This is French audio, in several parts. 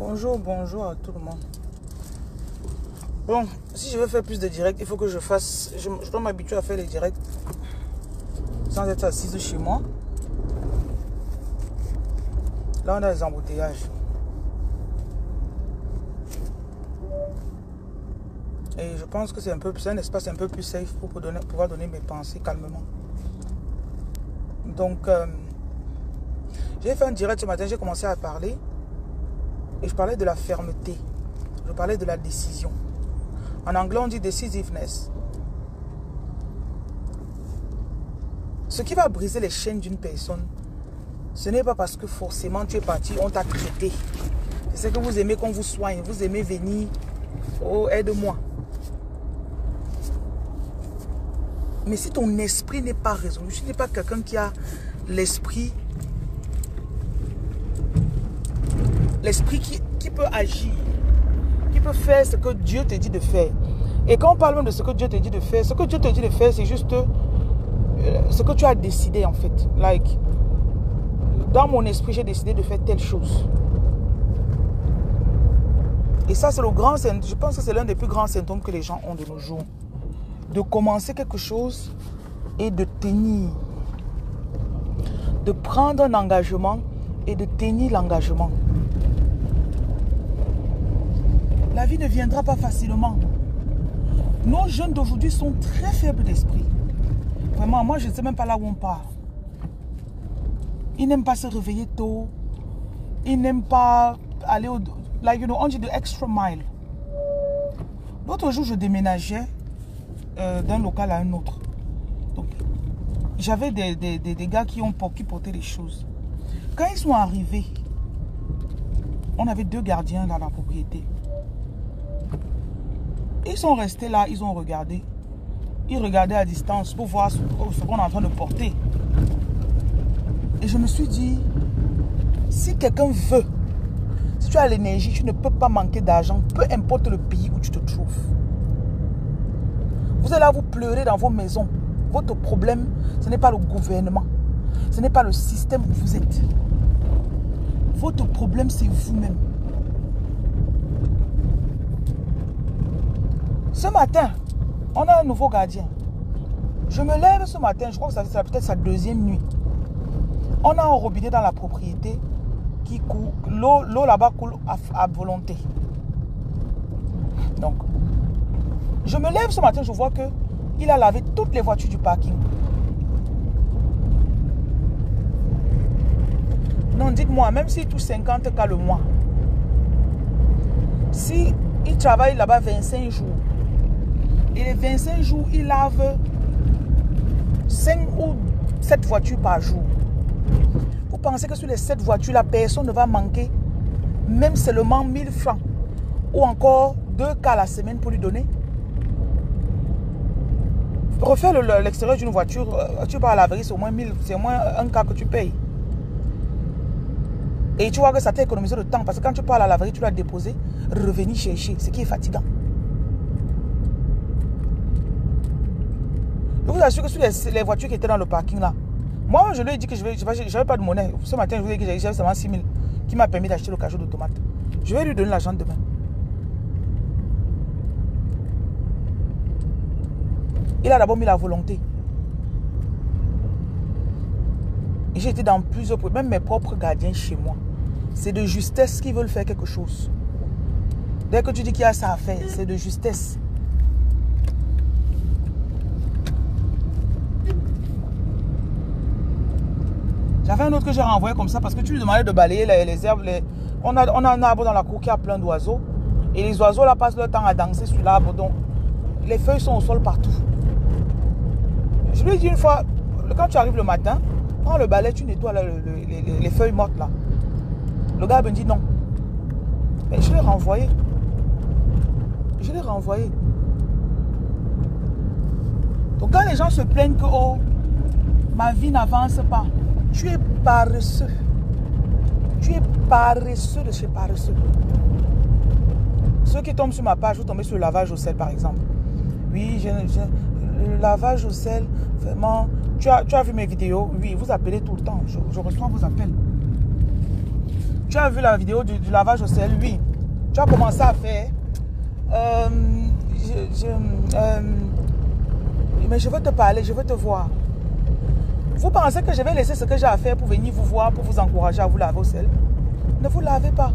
Bonjour, bonjour à tout le monde. Bon, si je veux faire plus de directs, il faut que je fasse... Je dois m'habituer à faire les directs sans être assise chez moi. Là, on a des embouteillages. Et je pense que c'est un espace un peu plus safe pour pouvoir donner mes pensées calmement. Donc, j'ai fait un direct ce matin, j'ai commencé à parler. Et je parlais de la fermeté. Je parlais de la décision. En anglais, on dit decisiveness. Ce qui va briser les chaînes d'une personne, ce n'est pas parce que forcément tu es parti, on t'a traité. C'est que vous aimez qu'on vous soigne, vous aimez venir, oh aide-moi. Mais si ton esprit n'est pas résolu, si tu n'es pas quelqu'un qui a l'esprit qui peut agir, qui peut faire ce que Dieu te dit de faire. Et quand on parle même de ce que Dieu te dit de faire, ce que Dieu te dit de faire, c'est juste ce que tu as décidé en fait. Like, dans mon esprit, j'ai décidé de faire telle chose. Et ça, c'est le grand symptôme. Je pense que c'est l'un des plus grands symptômes que les gens ont de nos jours. De commencer quelque chose et de tenir. De prendre un engagement et de tenir l'engagement. La vie ne viendra pas facilement. Nos jeunes d'aujourd'hui sont très faibles d'esprit. Vraiment, moi, je ne sais même pas là où on part. Ils n'aiment pas se réveiller tôt. Ils n'aiment pas aller au... Like, you know, on dit de extra mile. L'autre jour, je déménageais d'un local à un autre. Donc, j'avais des gars qui portaient les choses. Quand ils sont arrivés, on avait 2 gardiens dans la propriété. Ils sont restés là, ils ont regardé. Ils regardaient à distance pour voir ce qu'on est en train de porter. Et je me suis dit, si quelqu'un veut, si tu as l'énergie, tu ne peux pas manquer d'argent, peu importe le pays où tu te trouves. Vous allez là vous pleurer dans vos maisons. Votre problème, ce n'est pas le gouvernement. Ce n'est pas le système où vous êtes. Votre problème, c'est vous-même. Ce matin, on a un nouveau gardien. Je me lève ce matin, je crois que c'est peut-être sa 2e nuit. On a un robinet dans la propriété qui coule. L'eau là-bas coule à volonté. Donc, je me lève ce matin, je vois qu'il a lavé toutes les voitures du parking. Non, dites-moi, même s'il touche 50 cas le mois, si il travaille là-bas 25 jours, et les 25 jours, il lave 5 ou 7 voitures par jour. Vous pensez que sur les 7 voitures, la personne ne va manquer même seulement 1000 francs ou encore 2 cas la semaine pour lui donner? Refaire l'extérieur d'une voiture, tu vas à la laverie, c'est au moins 1000, c'est au moins un cas que tu payes. Et tu vois que ça t'a économisé le temps parce que quand tu pars à la laverie, tu dois déposer, revenir chercher, ce qui est fatigant. Je vous assure que sur les voitures qui étaient dans le parking là, moi je lui ai dit que je n'avais pas de monnaie. Ce matin, je vous ai dit que j'avais seulement 6 000 qui m'a permis d'acheter le cajot de tomates. Je vais lui donner l'argent demain. Il a d'abord mis la volonté. Et j'ai été dans plusieurs problèmes, même mes propres gardiens chez moi. C'est de justesse qu'ils veulent faire quelque chose. Dès que tu dis qu'il y a ça à faire, c'est de justesse. J'avais un autre que j'ai renvoyé comme ça parce que tu lui demandais de balayer les herbes. On a un arbre dans la cour qui a plein d'oiseaux. Et les oiseaux là passent leur temps à danser sur l'arbre. Donc les feuilles sont au sol partout. Je lui ai dit une fois, quand tu arrives le matin, prends le balai, tu nettoies les feuilles mortes là. Le gars me dit non. Mais je l'ai renvoyé. Je l'ai renvoyé. Donc quand les gens se plaignent que oh, ma vie n'avance pas, tu es paresseux. Tu es paresseux de chez paresseux. Ceux qui tombent sur ma page, vous tombez sur le lavage au sel par exemple. Oui, le lavage au sel, vraiment. Tu as vu mes vidéos? Oui, vous appelez tout le temps. Je reçois vos appels. Tu as vu la vidéo du lavage au sel? Oui. Tu as commencé à faire. Mais je veux te parler, je veux te voir. Vous pensez que je vais laisser ce que j'ai à faire pour venir vous voir, pour vous encourager à vous laver au sel? Ne vous lavez pas.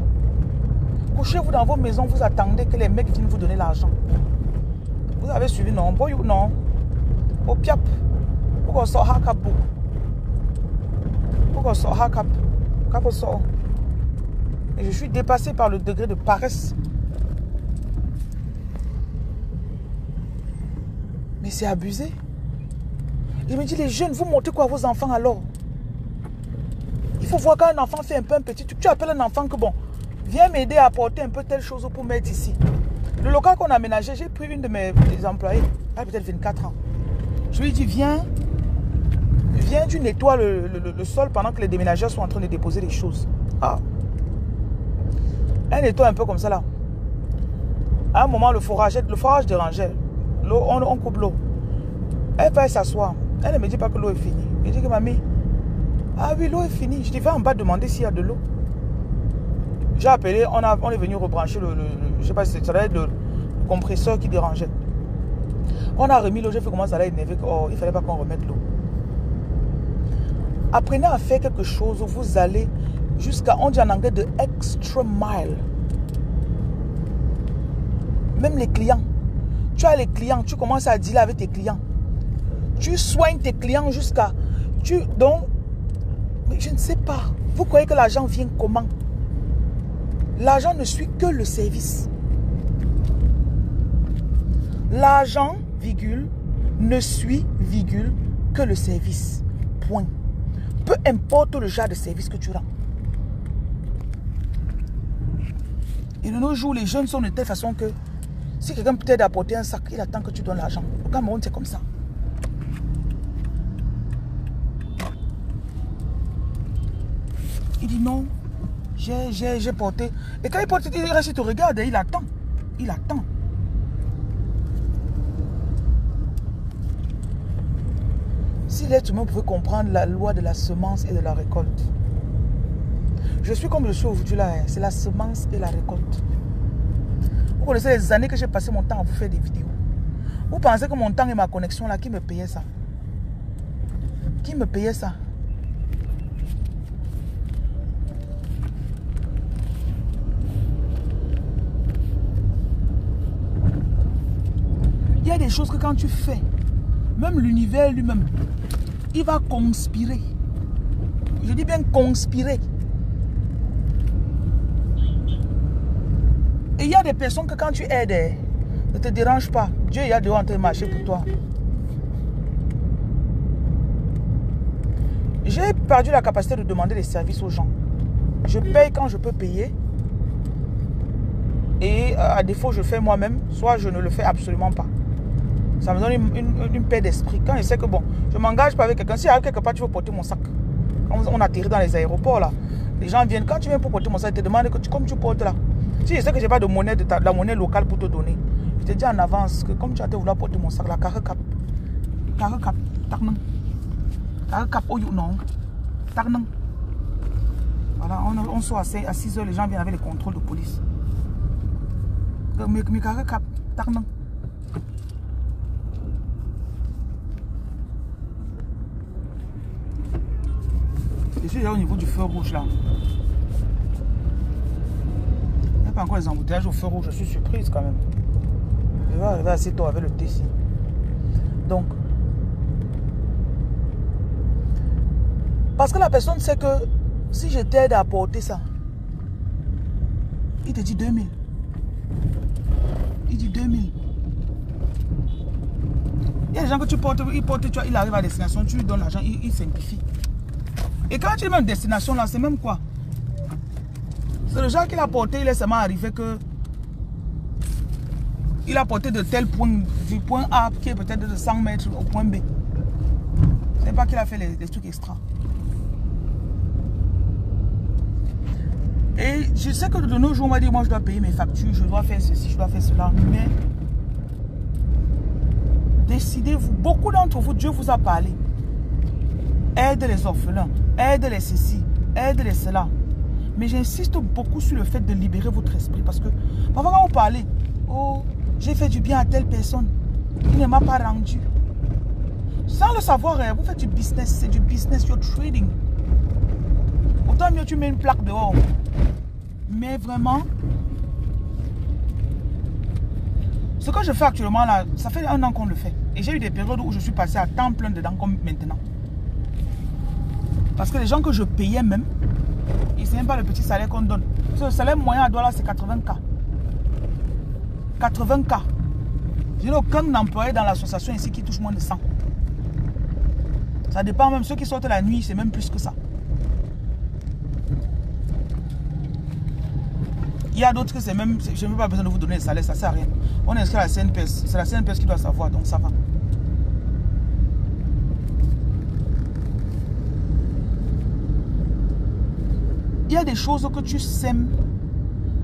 Couchez-vous dans vos maisons, vous attendez que les mecs viennent vous donner l'argent. Vous avez suivi, non? Boyou, non. Au piap. Pourquoi on sort hakap? Pourquoi on sort hakap? Cap au sort. Et je suis dépassé par le degré de paresse. Mais c'est abusé. Je me dis, les jeunes, vous montrez quoi à vos enfants alors? Il faut voir quand un enfant fait un peu un petit truc. Tu appelles un enfant que bon, viens m'aider à apporter un peu telle chose pour mettre ici. Le local qu'on a aménagé, j'ai pris une de mes employés, elle a peut-être 24 ans. Je lui ai dit, viens, tu nettoies le sol pendant que les déménageurs sont en train de déposer les choses. Ah. Elle nettoie un peu comme ça là. À un moment, le forage dérangeait. L'eau, on coupe l'eau. Elle va s'asseoir. Elle ne me dit pas que l'eau est finie. Je dis que mamie, ah oui, l'eau est finie. Je dis, va en bas demander s'il y a de l'eau. J'ai appelé, on est venu rebrancher je sais pas si ça doit être le compresseur qui dérangeait. On a remis l'eau, j'ai fait comment ça allait énerver. Oh, il ne fallait pas qu'on remette l'eau. Apprenez à faire quelque chose où vous allez jusqu'à, on dit en anglais, de extra mile. Même les clients. Tu as les clients, tu commences à dealer avec tes clients. Tu soignes tes clients jusqu'à... Donc, mais je ne sais pas. Vous croyez que l'argent vient comment? L'argent ne suit que le service. L'argent, virgule, ne suit, virgule, que le service. Point. Peu importe le genre de service que tu rends. Et de nos jours, les jeunes sont de telle façon que si quelqu'un peut t'aider à apporter un sac, il attend que tu donnes l'argent. Au Cameroun, c'est comme ça. Il dit non, j'ai porté. Et quand il porte, il reste, il te regarde et il attend. Il attend. Si l'être humain pouvait comprendre la loi de la semence et de la récolte. Je suis comme je suis aujourd'hui là, c'est la semence et la récolte. Vous connaissez les années que j'ai passé mon temps à vous faire des vidéos. Vous pensez que mon temps et ma connexion là, qui me payait ça? Qui me payait ça? Il y a des choses que quand tu fais, même l'univers lui-même, il va conspirer. Je dis bien conspirer. Et il y a des personnes que quand tu aides, ne te dérange pas. Dieu il y a dehors en train de marcher pour toi. J'ai perdu la capacité de demander des services aux gens. Je paye quand je peux payer. Et à défaut, je fais moi-même. Soit je ne le fais absolument pas. Ça me donne une paix d'esprit. Quand je sais que bon, je ne m'engage pas avec quelqu'un. Si à quelque part tu veux porter mon sac. Quand on atterrit dans les aéroports là. Les gens viennent. Quand tu viens pour porter mon sac, ils te demandent que comme tu portes là. Si je sais que je n'ai pas de monnaie, la monnaie locale pour te donner. Je te dis en avance que comme tu as te vouloir porter mon sac là, carré cap. Carré cap. Tarnan. Carré cap. Oh non. Tarnan. Voilà, on sort à 6 heures, les gens viennent avec les contrôles de police. Mais carré cap. Tarnan. Je suis là au niveau du feu rouge là. Il n'y a pas encore les embouteillages au feu rouge. Je suis surprise quand même. Je vais arriver assez tôt avec le TC. Donc, parce que la personne sait que si je t'aide à apporter ça, il te dit 2000. Il dit 2000. Il y a des gens que tu portes, il arrive à destination, tu lui donnes l'argent, il simplifie. Et quand tu es même destination là, c'est même quoi? C'est le genre qu'il a porté, il est seulement arrivé que il a porté de tel point, du point A qui est peut-être de 100 mètres au point B. C'est pas qu'il a fait les trucs extra. Et je sais que de nos jours, on va dire, moi je dois payer mes factures, je dois faire ceci, je dois faire cela. Mais décidez-vous, beaucoup d'entre vous, Dieu vous a parlé. Aide les orphelins, aide les ceci, aide les cela. Mais j'insiste beaucoup sur le fait de libérer votre esprit. Parce que parfois quand vous parlez, oh, j'ai fait du bien à telle personne qui ne m'a pas rendu. Sans le savoir, vous faites du business. C'est du business, you're trading. Autant mieux tu mets une plaque dehors. Mais vraiment, ce que je fais actuellement là, ça fait 1 an qu'on le fait. Et j'ai eu des périodes où je suis passé à temps plein dedans comme maintenant. Parce que les gens que je payais même, ils ne savent même pas le petit salaire qu'on donne. Parce que le salaire moyen à Douala, c'est 80K. 80K. Je n'ai aucun employé dans l'association ici qui touche moins de 100. Ça dépend même. Ceux qui sortent la nuit, c'est même plus que ça. Il y a d'autres que c'est même... Je n'ai même pas besoin de vous donner le salaire, ça ne sert à rien. On est inscrit à la CNPS. C'est la CNPS qui doit savoir, donc ça va. Il y a des choses que tu sèmes,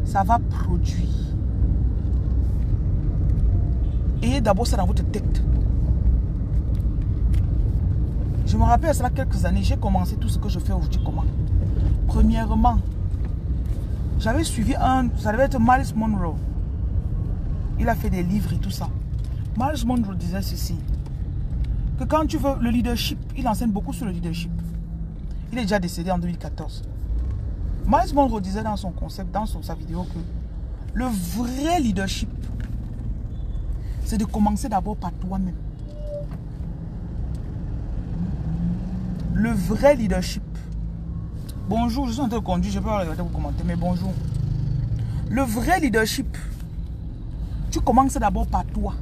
ça va produire. Ayez d'abord ça dans votre tête. Je me rappelle, cela quelques années, j'ai commencé tout ce que je fais aujourd'hui. Comment? Premièrement, j'avais suivi ça devait être Myles Munroe. Il a fait des livres et tout ça. Myles Munroe disait ceci, que quand tu veux le leadership, il enseigne beaucoup sur le leadership. Il est déjà décédé en 2014. Myles Munroe disait dans son concept, dans sa vidéo, que le vrai leadership, c'est de commencer d'abord par toi-même. Le vrai leadership. Bonjour, je suis en train de conduire, je ne peux pas regarder vos commentaires, mais bonjour. Le vrai leadership, tu commences d'abord par toi.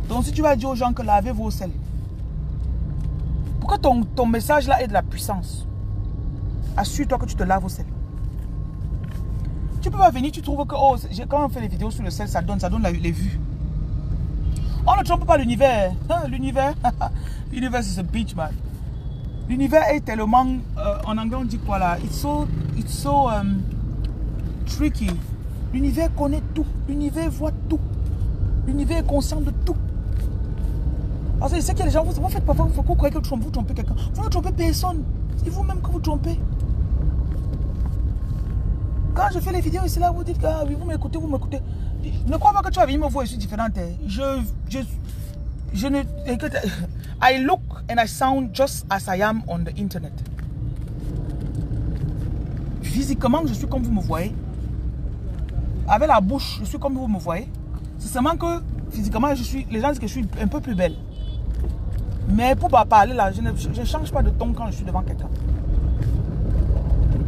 Donc si tu vas dire aux gens que lavez vos selles, pourquoi ton message là est de la puissance? Assure-toi que tu te laves au sel. Tu peux pas venir, tu trouves que oh, quand on fait les vidéos sur le sel, ça donne les vues. On ne trompe pas l'univers. Hein, l'univers, l'univers c'est ce bitch man. L'univers est tellement, en anglais on dit quoi là? It's so tricky. L'univers connaît tout. L'univers voit tout. L'univers est conscient de tout. Parce que je sais qu'il y a des gens, vous faites parfois, vous croyez que vous trompez quelqu'un. Vous ne trompez personne. C'est vous-même que vous trompez. Quand je fais les vidéos ici là, vous dites que ah, oui, vous m'écoutez, vous m'écoutez. Ne crois pas que tu vas venir me voir, je suis différente. Je ne... I look and I sound just as I am on the internet. Physiquement, je suis comme vous me voyez. Avec la bouche, je suis comme vous me voyez. C'est seulement que physiquement, les gens disent que je suis un peu plus belle. Mais pour parler là, je ne change pas de ton quand je suis devant quelqu'un.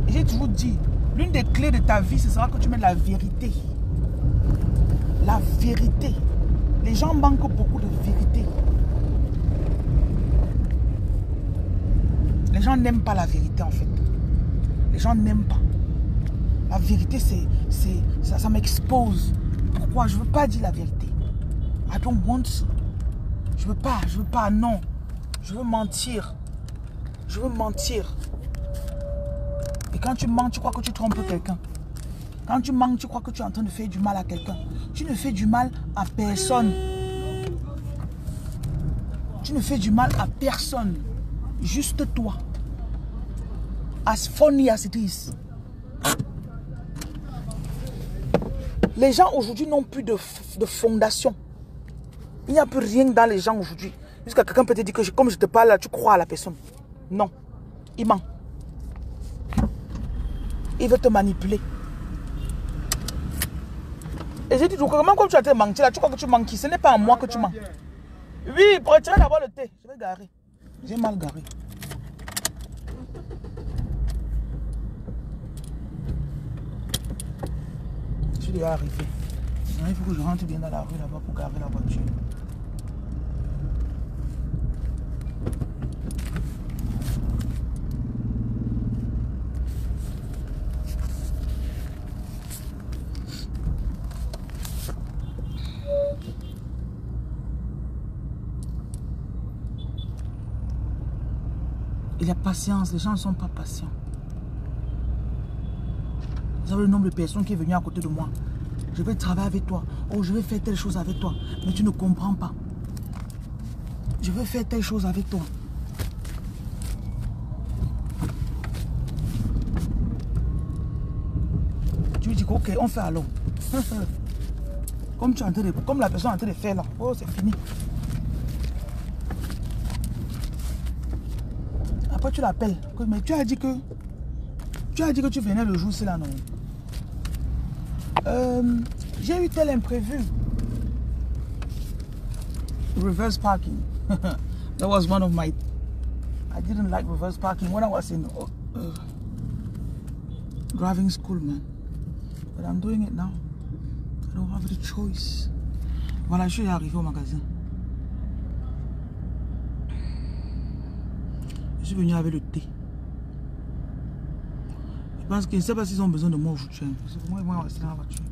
J'ai toujours dit, l'une des clés de ta vie, ce sera que tu mets la vérité. La vérité. Les gens manquent beaucoup de vérité. Les gens n'aiment pas la vérité en fait. Les gens n'aiment pas. La vérité, ça m'expose. Pourquoi? Je ne veux pas dire la vérité. I don't want to. Je veux pas, non. Je veux mentir. Je veux mentir. Et quand tu mens, tu crois que tu trompes quelqu'un. Quand tu mens, tu crois que tu es en train de faire du mal à quelqu'un. Tu ne fais du mal à personne. Tu ne fais du mal à personne. Juste toi. As funny as it is. Les gens aujourd'hui n'ont plus de fondation. Il n'y a plus rien dans les gens aujourd'hui. Jusqu'à quelqu'un peut te dire que comme je te parle là, tu crois à la personne. Non. Il ment. Il veut te manipuler. Et j'ai dit, comment comme tu as été menti là, tu crois que tu manques? Ce n'est pas à moi que tu mens. Oui, pour retirer d'abord le thé. Je vais garer. J'ai mal garé. Je suis déjà arrivé. Il faut que je rentre bien dans la rue là-bas pour garer la voiture. Il y a patience, les gens ne sont pas patients. Vous savez le nombre de personnes qui est venu à côté de moi. Je vais travailler avec toi. Oh, je vais faire telle chose avec toi. Mais tu ne comprends pas. Je vais faire telle chose avec toi. Tu lui dis que, ok, on fait alors. Comme la personne est en train de faire là. Oh, c'est fini. Après, tu l'appelles. Mais tu as dit que tu venais le jour-ci là, non? J'ai eu tel imprévu. Reverse parking. That was one of my... I didn't like reverse parking when I was in driving school, man. But I'm doing it now. I don't have the choice. Voilà, je suis arrivé au magasin. Je suis venu avec le thé. Je pense que je ne sais pas s'ils ont besoin de moi aujourd'hui. Moi, ils vont rester dans la voiture.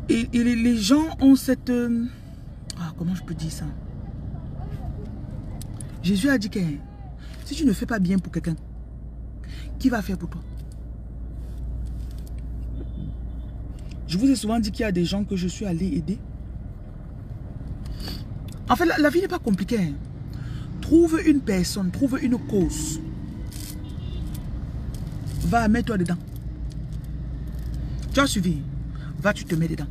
Et les gens ont cette... comment je peux dire ça? Jésus a dit que si tu ne fais pas bien pour quelqu'un, qui va faire pour toi? Je vous ai souvent dit qu'il y a des gens que je suis allé aider. En fait, la vie n'est pas compliquée. Hein. Trouve une personne, trouve une cause. Va, mets-toi dedans. Tu as suivi. Va, tu te mets dedans.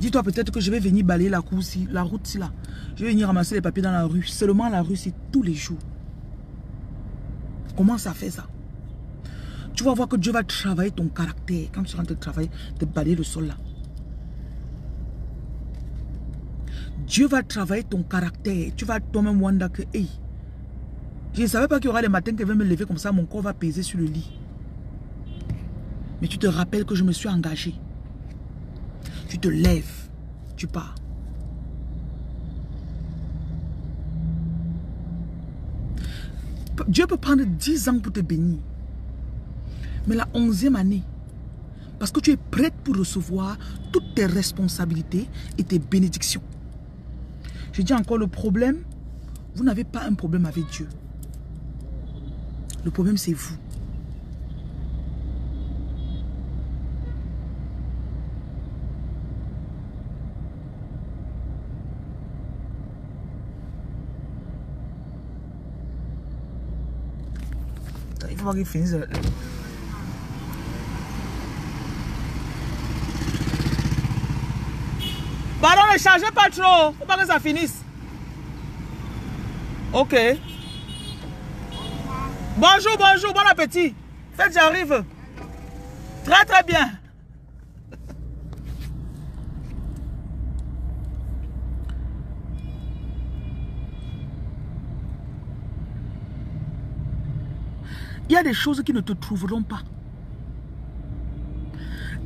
Dis-toi peut-être que je vais venir balayer la route là. Je vais venir ramasser les papiers dans la rue. Seulement la rue, c'est tous les jours. Comment ça fait ça? Tu vas voir que Dieu va travailler ton caractère. Quand tu seras en train de travailler, de balayer le sol là. Dieu va travailler ton caractère. Tu vas toi-même wonder que, hey, je ne savais pas qu'il y aura les matins que je vais me lever comme ça, mon corps va peser sur le lit. Mais tu te rappelles que je me suis engagé. Tu te lèves, tu pars. Dieu peut prendre 10 ans pour te bénir. Mais la 11e année, parce que tu es prête pour recevoir toutes tes responsabilités et tes bénédictions. Je dis encore, le problème, vous n'avez pas un problème avec Dieu. Le problème, c'est vous. Il faut pas qu'il finisse. Pardon, ne chargez pas trop. Faut pas que ça finisse. Ok. Bonjour, bonjour, bon appétit. Faites, j'arrive. Très, très bien. Il y a des choses qui ne te trouveront pas.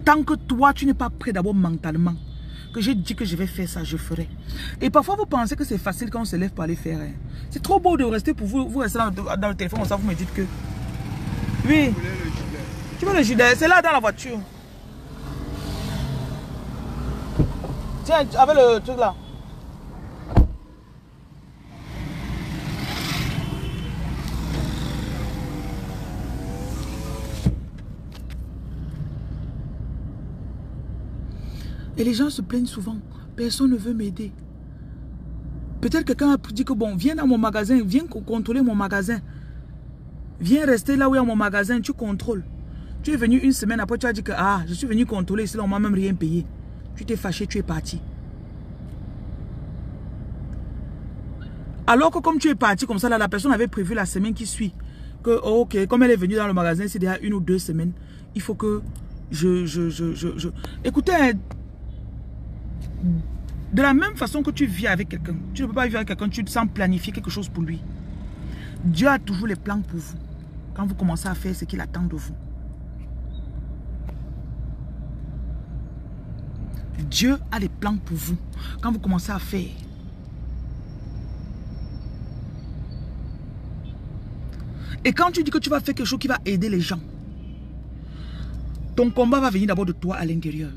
Tant que toi, tu n'es pas prêt d'abord mentalement. Que j'ai dit que je vais faire ça, je ferai. Et parfois, vous pensez que c'est facile quand on se lève pour aller faire. Hein. C'est trop beau de rester pour vous. Vous restez dans le téléphone, ça, vous me dites que... Oui. Tu veux le gilet? C'est là dans la voiture. Tiens, avec le truc là. Et les gens se plaignent souvent. Personne ne veut m'aider. Peut-être que quelqu'un a dit que bon, viens dans mon magasin, viens contrôler mon magasin. Viens rester là où il y a mon magasin, tu contrôles. Tu es venu une semaine après, tu as dit que ah, je suis venu contrôler ici, là, on m'a même rien payé. Tu t'es fâché, tu es parti. Alors que comme tu es parti comme ça, là, la personne avait prévu la semaine qui suit. Que oh, ok, comme elle est venue dans le magasin, c'est déjà 1 ou 2 semaines. Il faut que Écoutez, de la même façon que tu vis avec quelqu'un, tu ne peux pas vivre avec quelqu'un, tu te sens planifier quelque chose pour lui. Dieu a toujours les plans pour vous. Quand vous commencez à faire ce qu'il attend de vous. Dieu a les plans pour vous. Quand vous commencez à faire. Et quand tu dis que tu vas faire quelque chose qui va aider les gens, ton combat va venir d'abord de toi à l'intérieur.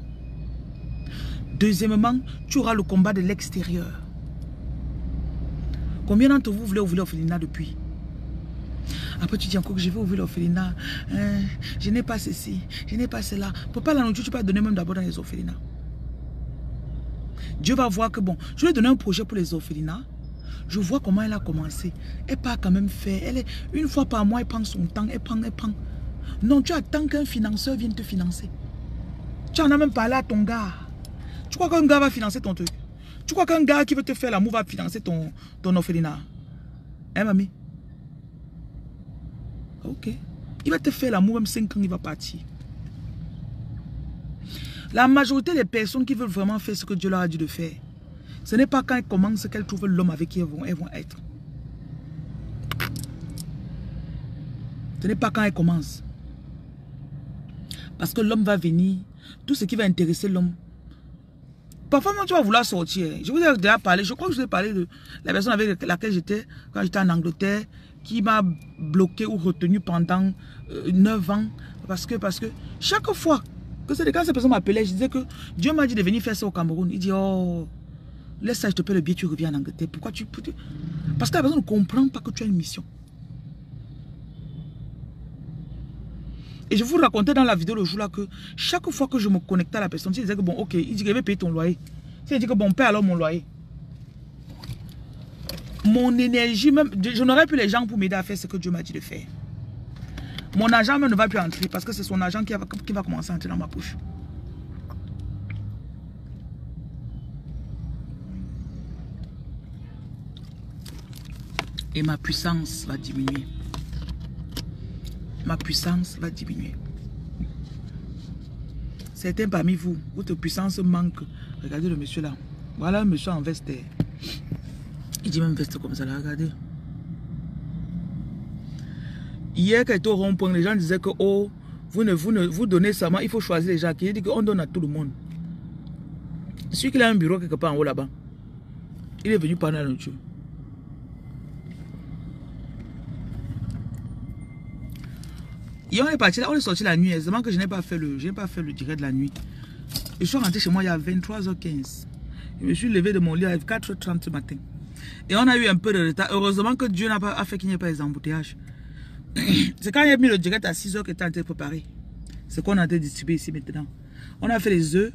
Deuxièmement, tu auras le combat de l'extérieur. Combien d'entre vous voulez ouvrir l'orphelinat depuis? Après tu dis encore que je vais ouvrir l'orphelinat. Je n'ai pas ceci, je n'ai pas cela. Pour pas la nourriture, tu peux donner même d'abord dans les orphelinats. Dieu va voir que bon, je vais donner un projet pour les orphelinats. Je vois comment elle a commencé. Elle part quand même faire. Elle est, une fois par mois, elle prend son temps. Elle prend. Non, tu attends qu'un financeur vienne te financer. Tu en as même parlé à ton gars. Tu crois qu'un gars va financer ton truc? Tu crois qu'un gars qui veut te faire l'amour va financer ton orphelinat? Hein, mamie? Ok. Il va te faire l'amour, même 5 ans, il va partir. La majorité des personnes qui veulent vraiment faire ce que Dieu leur a dit de faire, ce n'est pas quand elles commencent qu'elles trouvent l'homme avec qui elles vont être. Ce n'est pas quand elles commencent. Parce que l'homme va venir, tout ce qui va intéresser l'homme. Parfois, même tu vas vouloir sortir. Je vous ai déjà parlé, je crois que je vous ai parlé de la personne avec laquelle j'étais quand j'étais en Angleterre, qui m'a bloqué ou retenu pendant 9 ans. Parce que chaque fois que quand cette personne m'appelait, je disais que Dieu m'a dit de venir faire ça au Cameroun. Il dit, oh, laisse ça, je te paie le billet, tu reviens en Angleterre. Pourquoi tu... Parce que la personne ne comprend pas que tu as une mission. Et je vous racontais dans la vidéo le jour là que chaque fois que je me connectais à la personne, il disait que bon, ok, il dit qu'il va payer ton loyer. Il dit que bon, paie alors mon loyer. Mon énergie, même, je n'aurais plus les gens pour m'aider à faire ce que Dieu m'a dit de faire. Mon argent même ne va plus entrer parce que c'est son argent qui va commencer à entrer dans ma poche. Et ma puissance va diminuer. Ma puissance va diminuer. Certains parmi vous, votre puissance manque. Regardez le monsieur là. Voilà le monsieur en veste. Il dit même veste comme ça là, regardez. Hier, quand il était au rond-point, les gens disaient que oh, vous donnez seulement, il faut choisir les gens. Il dit qu'on donne à tout le monde. Celui qui a un bureau quelque part en haut là-bas, il est venu parler à notre. Et on est parti là, on est sorti la nuit. C'est seulement que je n'ai pas fait le direct de la nuit. Je suis rentré chez moi il y a 23h15. Je me suis levé de mon lit à 4h30 ce matin. Et on a eu un peu de retard. Heureusement que Dieu n'a pas fait qu'il n'y ait pas les embouteillages. C'est quand il a mis le direct à 6h que tu as été préparé. C'est qu'on a été distribué ici maintenant. On a fait les œufs.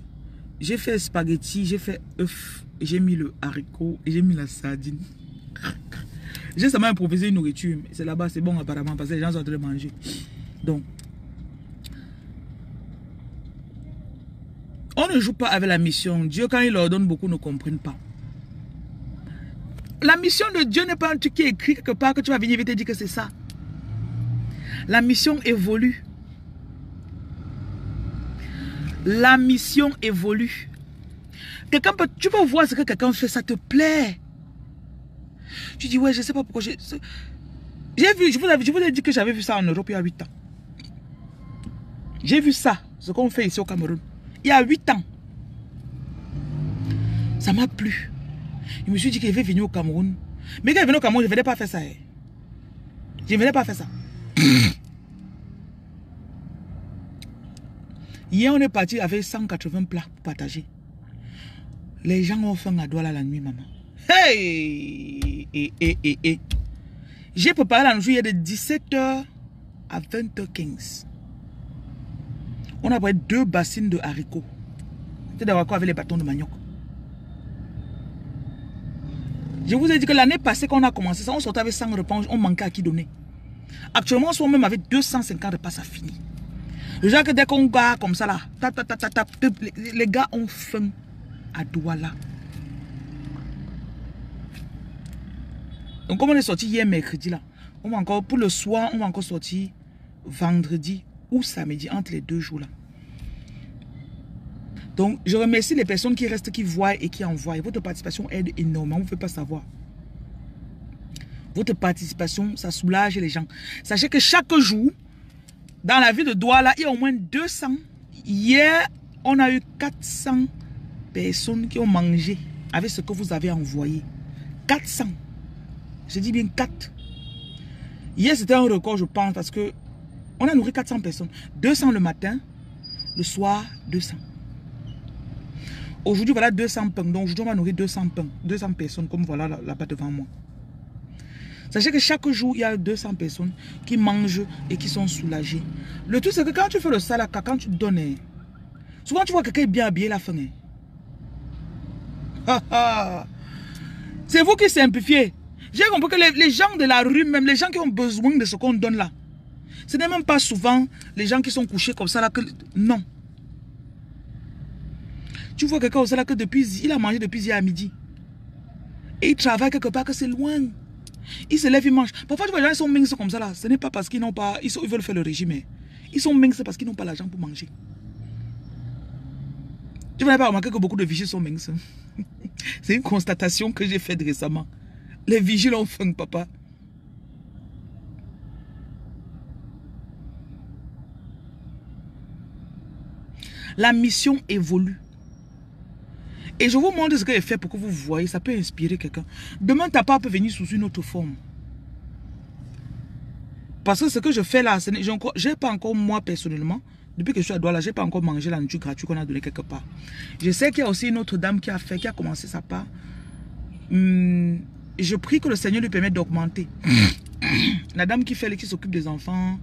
J'ai fait spaghetti, j'ai fait œufs. J'ai mis le haricot et j'ai mis la sardine. J'ai seulement improvisé une nourriture. C'est là-bas, c'est bon apparemment parce que les gens sont en train de manger. Donc, on ne joue pas avec la mission. Dieu, quand il leur donne, beaucoup ne comprennent pas. La mission de Dieu n'est pas un truc qui est écrit quelque part que tu vas venir et te dire que c'est ça. La mission évolue. La mission évolue. Tu peux voir ce que quelqu'un fait, ça te plaît. Tu dis, ouais, je ne sais pas pourquoi. J'ai vu, je vous ai dit que j'avais vu ça en Europe il y a 8 ans. J'ai vu ça, ce qu'on fait ici au Cameroun, il y a 8 ans. Ça m'a plu. Je me suis dit qu'il va venir au Cameroun. Mais quand il venait au Cameroun, je ne venais pas faire ça. Je ne venais pas faire ça. Hier, on est parti avec 180 plats pour partager. Les gens ont faim à Douala la nuit, maman. Hey! J'ai préparé la nourriture de 17h à 20h15. On a pris 2 bassines de haricots. C'était des haricots avec les bâtons de manioc. Je vous ai dit que l'année passée, quand on a commencé ça, on sortait avec 100 repas, on manquait à qui donner. Actuellement, on sort même avec 250 repas, ça finit. Le genre que dès qu'on garde comme ça là, les gars ont faim à Douala. Donc comme on est sorti hier mercredi là, on va encore, pour le soir, on va encore sortir vendredi ou samedi, entre les 2 jours là. Donc je remercie les personnes qui restent, qui voient et qui envoient. Votre participation aide énormément, vous ne pouvez pas savoir. Votre participation, ça soulage les gens. Sachez que chaque jour, dans la ville de Douala, il y a au moins 200. Hier, on a eu 400 personnes qui ont mangé avec ce que vous avez envoyé. 400. Je dis bien 4. Hier, c'était un record, je pense, parce que on a nourri 400 personnes. 200 le matin, le soir, 200. Aujourd'hui, voilà 200 pains. Donc, aujourd'hui, on va nourrir 200 pains. 200 personnes, comme voilà là-bas devant moi. Sachez que chaque jour, il y a 200 personnes qui mangent et qui sont soulagées. Le truc, c'est que quand tu fais le salaka, quand tu donnes, souvent tu vois quelqu'un est bien habillé la fin. C'est vous qui simplifiez. J'ai compris que les gens de la rue, même les gens qui ont besoin de ce qu'on donne là, ce n'est même pas souvent les gens qui sont couchés comme ça là que... Non. Tu vois quelqu'un comme ça là que depuis... Il a mangé depuis hier à midi. Et il travaille quelque part que c'est loin. Il se lève, il mange. Parfois, tu vois, les gens ils sont minces comme ça là. Ce n'est pas parce qu'ils n'ont pas... Ils veulent faire le régime. Mais ils sont minces parce qu'ils n'ont pas l'argent pour manger. Tu n'avais pas remarqué que beaucoup de vigiles sont minces. C'est une constatation que j'ai faite récemment. Les vigiles ont faim, papa. La mission évolue. Et je vous montre ce que j'ai fait pour que vous voyez. Ça peut inspirer quelqu'un. Demain, ta part peut venir sous une autre forme. Parce que ce que je fais là, je n'ai pas encore, moi personnellement, depuis que je suis à Douala, je n'ai pas encore mangé la nourriture gratuite qu'on a donnée quelque part. Je sais qu'il y a aussi une autre dame qui a commencé sa part. Je prie que le Seigneur lui permette d'augmenter. La dame qui s'occupe des enfants,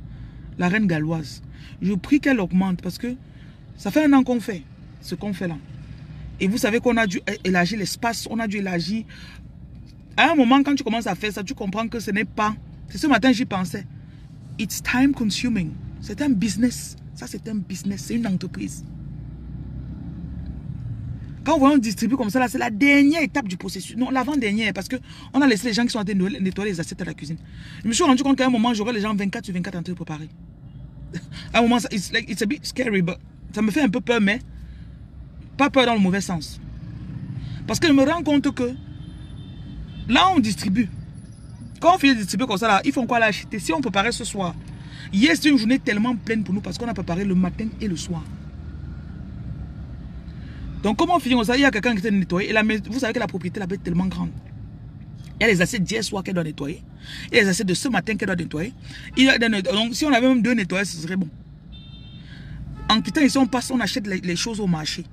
la reine galloise. Je prie qu'elle augmente parce que ça fait un an qu'on fait ce qu'on fait là. Et vous savez qu'on a dû élargir l'espace, on a dû élargir. À un moment, quand tu commences à faire ça, tu comprends que ce n'est pas... C'est ce matin, j'y pensais. It's time consuming. C'est un business. Ça, c'est un business. C'est une entreprise. Quand on distribue comme ça, là, c'est la dernière étape du processus. Non, l'avant-dernière, parce qu'on a laissé les gens qui sont en train de nettoyer les assiettes à la cuisine. Je me suis rendu compte qu'à un moment, j'aurais les gens 24 sur 24 en train de préparer. À un moment, it's a bit scary, but ça me fait un peu peur, mais pas peur dans le mauvais sens. Parce que je me rends compte que là, on distribue. Quand on finit de distribuer comme ça, là, ils font quoi l'acheter? Si on préparait ce soir, hier, c'est une journée tellement pleine pour nous parce qu'on a préparé le matin et le soir. Donc, comment on finit comme ça? Il y a quelqu'un qui était nettoyé. Et vous savez que la propriété là-bas est tellement grande. Il y a les assiettes d'hier soir qu'elle doit nettoyer. Il y a les assiettes de ce matin qu'elle doit nettoyer. Donc, si on avait même 2 nettoyés, ce serait bon. En quittant ici, on achète les choses au marché.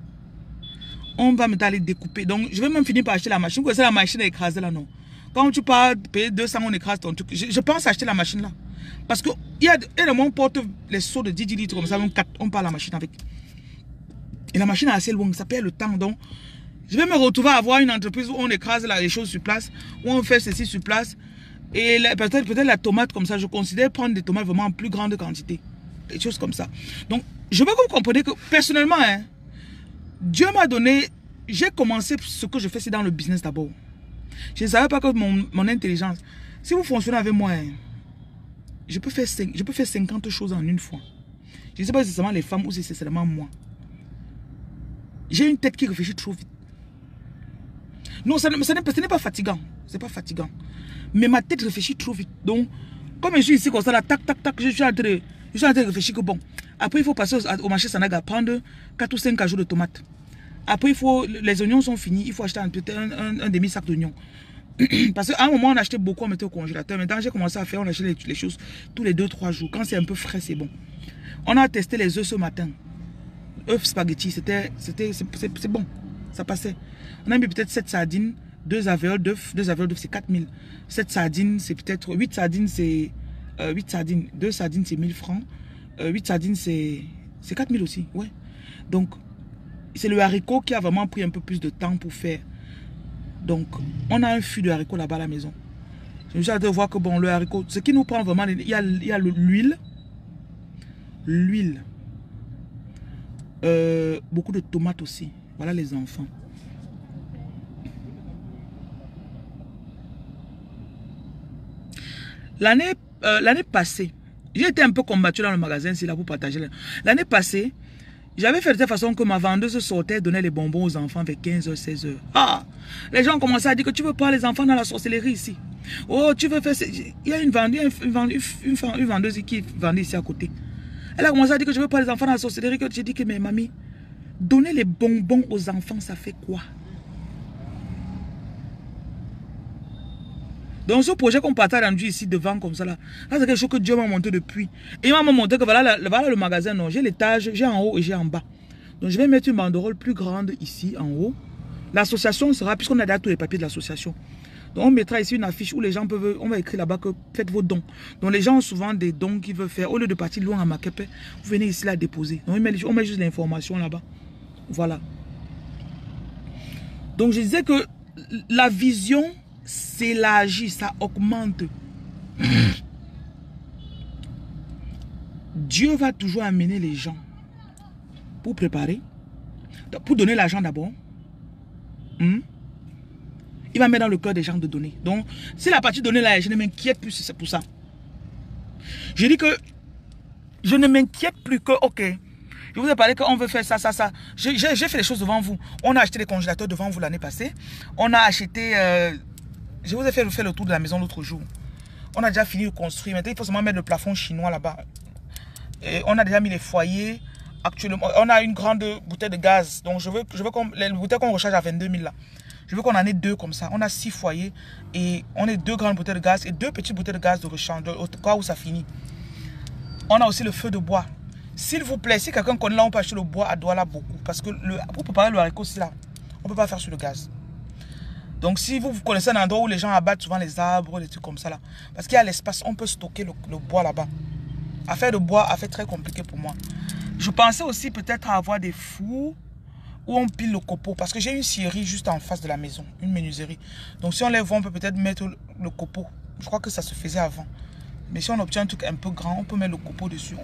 On va maintenant aller découper. Donc, je vais même finir par acheter la machine. Vous connaissez la machine à écraser là, non? Quand tu pars payer 200, on écrase ton truc. Je pense acheter la machine là. Parce que il y a le monde porte les seaux de 10 litres comme ça, on part la machine avec. Et la machine est assez loin, ça perd le temps. Donc, je vais me retrouver à avoir une entreprise où on écrase les choses sur place, où on fait ceci sur place. Et peut-être la tomate comme ça, je considère prendre des tomates vraiment en plus grande quantité. Des choses comme ça. Donc, je veux que vous compreniez que personnellement, hein, Dieu m'a donné, j'ai commencé ce que je fais, c'est dans le business d'abord. Je ne savais pas que mon intelligence, si vous fonctionnez avec moi, hein, je peux faire 50 choses en une fois. Je ne sais pas si c'est seulement les femmes ou si c'est seulement moi. J'ai une tête qui réfléchit trop vite. Non, ce n'est pas fatigant. C'est pas fatigant. Mais ma tête réfléchit trop vite. Donc, comme je suis ici comme ça, là, tac, tac, tac, je suis en train de réfléchir que bon. Après, il faut passer au marché Sanaga, prendre 4 ou 5 cajots de tomates. Après, les oignons sont finis, il faut acheter un demi-sac d'oignons. Parce qu'à un moment, on achetait beaucoup, on mettait au congélateur. Maintenant, j'ai commencé à faire, on achetait les choses tous les 2-3 jours. Quand c'est un peu frais, c'est bon. On a testé les œufs ce matin. Œufs spaghetti, c'est bon. Ça passait. On a mis peut-être 7 sardines, 2 alvéoles d'œufs. 2 alvéoles d'œufs, c'est 4000. 7 sardines, c'est peut-être 8 sardines, c'est 8 sardines. 2 sardines, c'est 1000 francs. 8 sardines, c'est 4000 aussi. Ouais. Donc, c'est le haricot qui a vraiment pris un peu plus de temps pour faire. Donc, on a un fût de haricot là-bas à la maison. Je me suis dit de voir que bon, le haricot, ce qui nous prend vraiment, il y a l'huile. L'huile. Beaucoup de tomates aussi. Voilà les enfants. L'année passée, j'ai été un peu combattu dans le magasin, c'est là pour partager. L'année passée, j'avais fait de cette façon que ma vendeuse sortait, donnait les bonbons aux enfants vers 15h, 16h. Ah, les gens commençaient à dire que tu veux pas les enfants dans la sorcellerie ici. Oh, tu veux faire... Il y a une vendeuse qui vendait ici à côté. Elle a commencé à dire que je veux pas les enfants dans la sorcellerie. J'ai dit que, mais mamie, donner les bonbons aux enfants, ça fait quoi? Donc ce projet qu'on partage rendu ici devant comme ça là, c'est quelque chose que Dieu m'a montré depuis. Et il m'a montré que voilà le magasin, non, j'ai l'étage, j'ai en haut et j'ai en bas. Donc je vais mettre une banderole plus grande ici en haut. L'association sera, puisqu'on a déjà tous les papiers de l'association. Donc on mettra ici une affiche où les gens peuvent, on va écrire là-bas que faites vos dons. Donc les gens ont souvent des dons qu'ils veulent faire. Au lieu de partir loin à Makepe, vous venez ici la déposer. Donc on met juste l'information là-bas. Voilà. Donc je disais que la vision s'élargit, ça augmente. Dieu va toujours amener les gens pour préparer, pour donner l'argent d'abord. Il va mettre dans le cœur des gens de donner. Donc, si la partie donnée là, je ne m'inquiète plus, c'est pour ça. Je dis que je ne m'inquiète plus que, ok, je vous ai parlé qu'on veut faire ça, ça, ça. J'ai fait les choses devant vous. On a acheté des congélateurs devant vous l'année passée. On a acheté, je vous ai fait le tour de la maison l'autre jour. On a déjà fini de construire. Maintenant, il faut seulement mettre le plafond chinois là-bas. Et on a déjà mis les foyers. Actuellement, on a une grande bouteille de gaz. Donc, je veux les bouteilles qu'on recharge à 22 000 là. Je veux qu'on en ait 2 comme ça. On a 6 foyers et on a 2 grandes bouteilles de gaz et 2 petites bouteilles de gaz de rechange, au cas où ça finit. On a aussi le feu de bois. S'il vous plaît, si quelqu'un connaît là, on peut acheter le bois à Douala beaucoup. Parce que pour préparer le haricot, c'est là. On ne peut pas faire sur le gaz. Donc, si vous connaissez un endroit où les gens abattent souvent les arbres, des trucs comme ça là. Parce qu'il y a l'espace, on peut stocker le bois là-bas. Affaire de bois, affaire très compliquée pour moi. Je pensais aussi peut-être à avoir des fours où on pile le copeau. Parce que j'ai une scierie juste en face de la maison. Une menuiserie. Donc, si on les vend, on peut peut-être mettre le copeau. Je crois que ça se faisait avant. Mais si on obtient un truc un peu grand, on peut mettre le copeau dessus.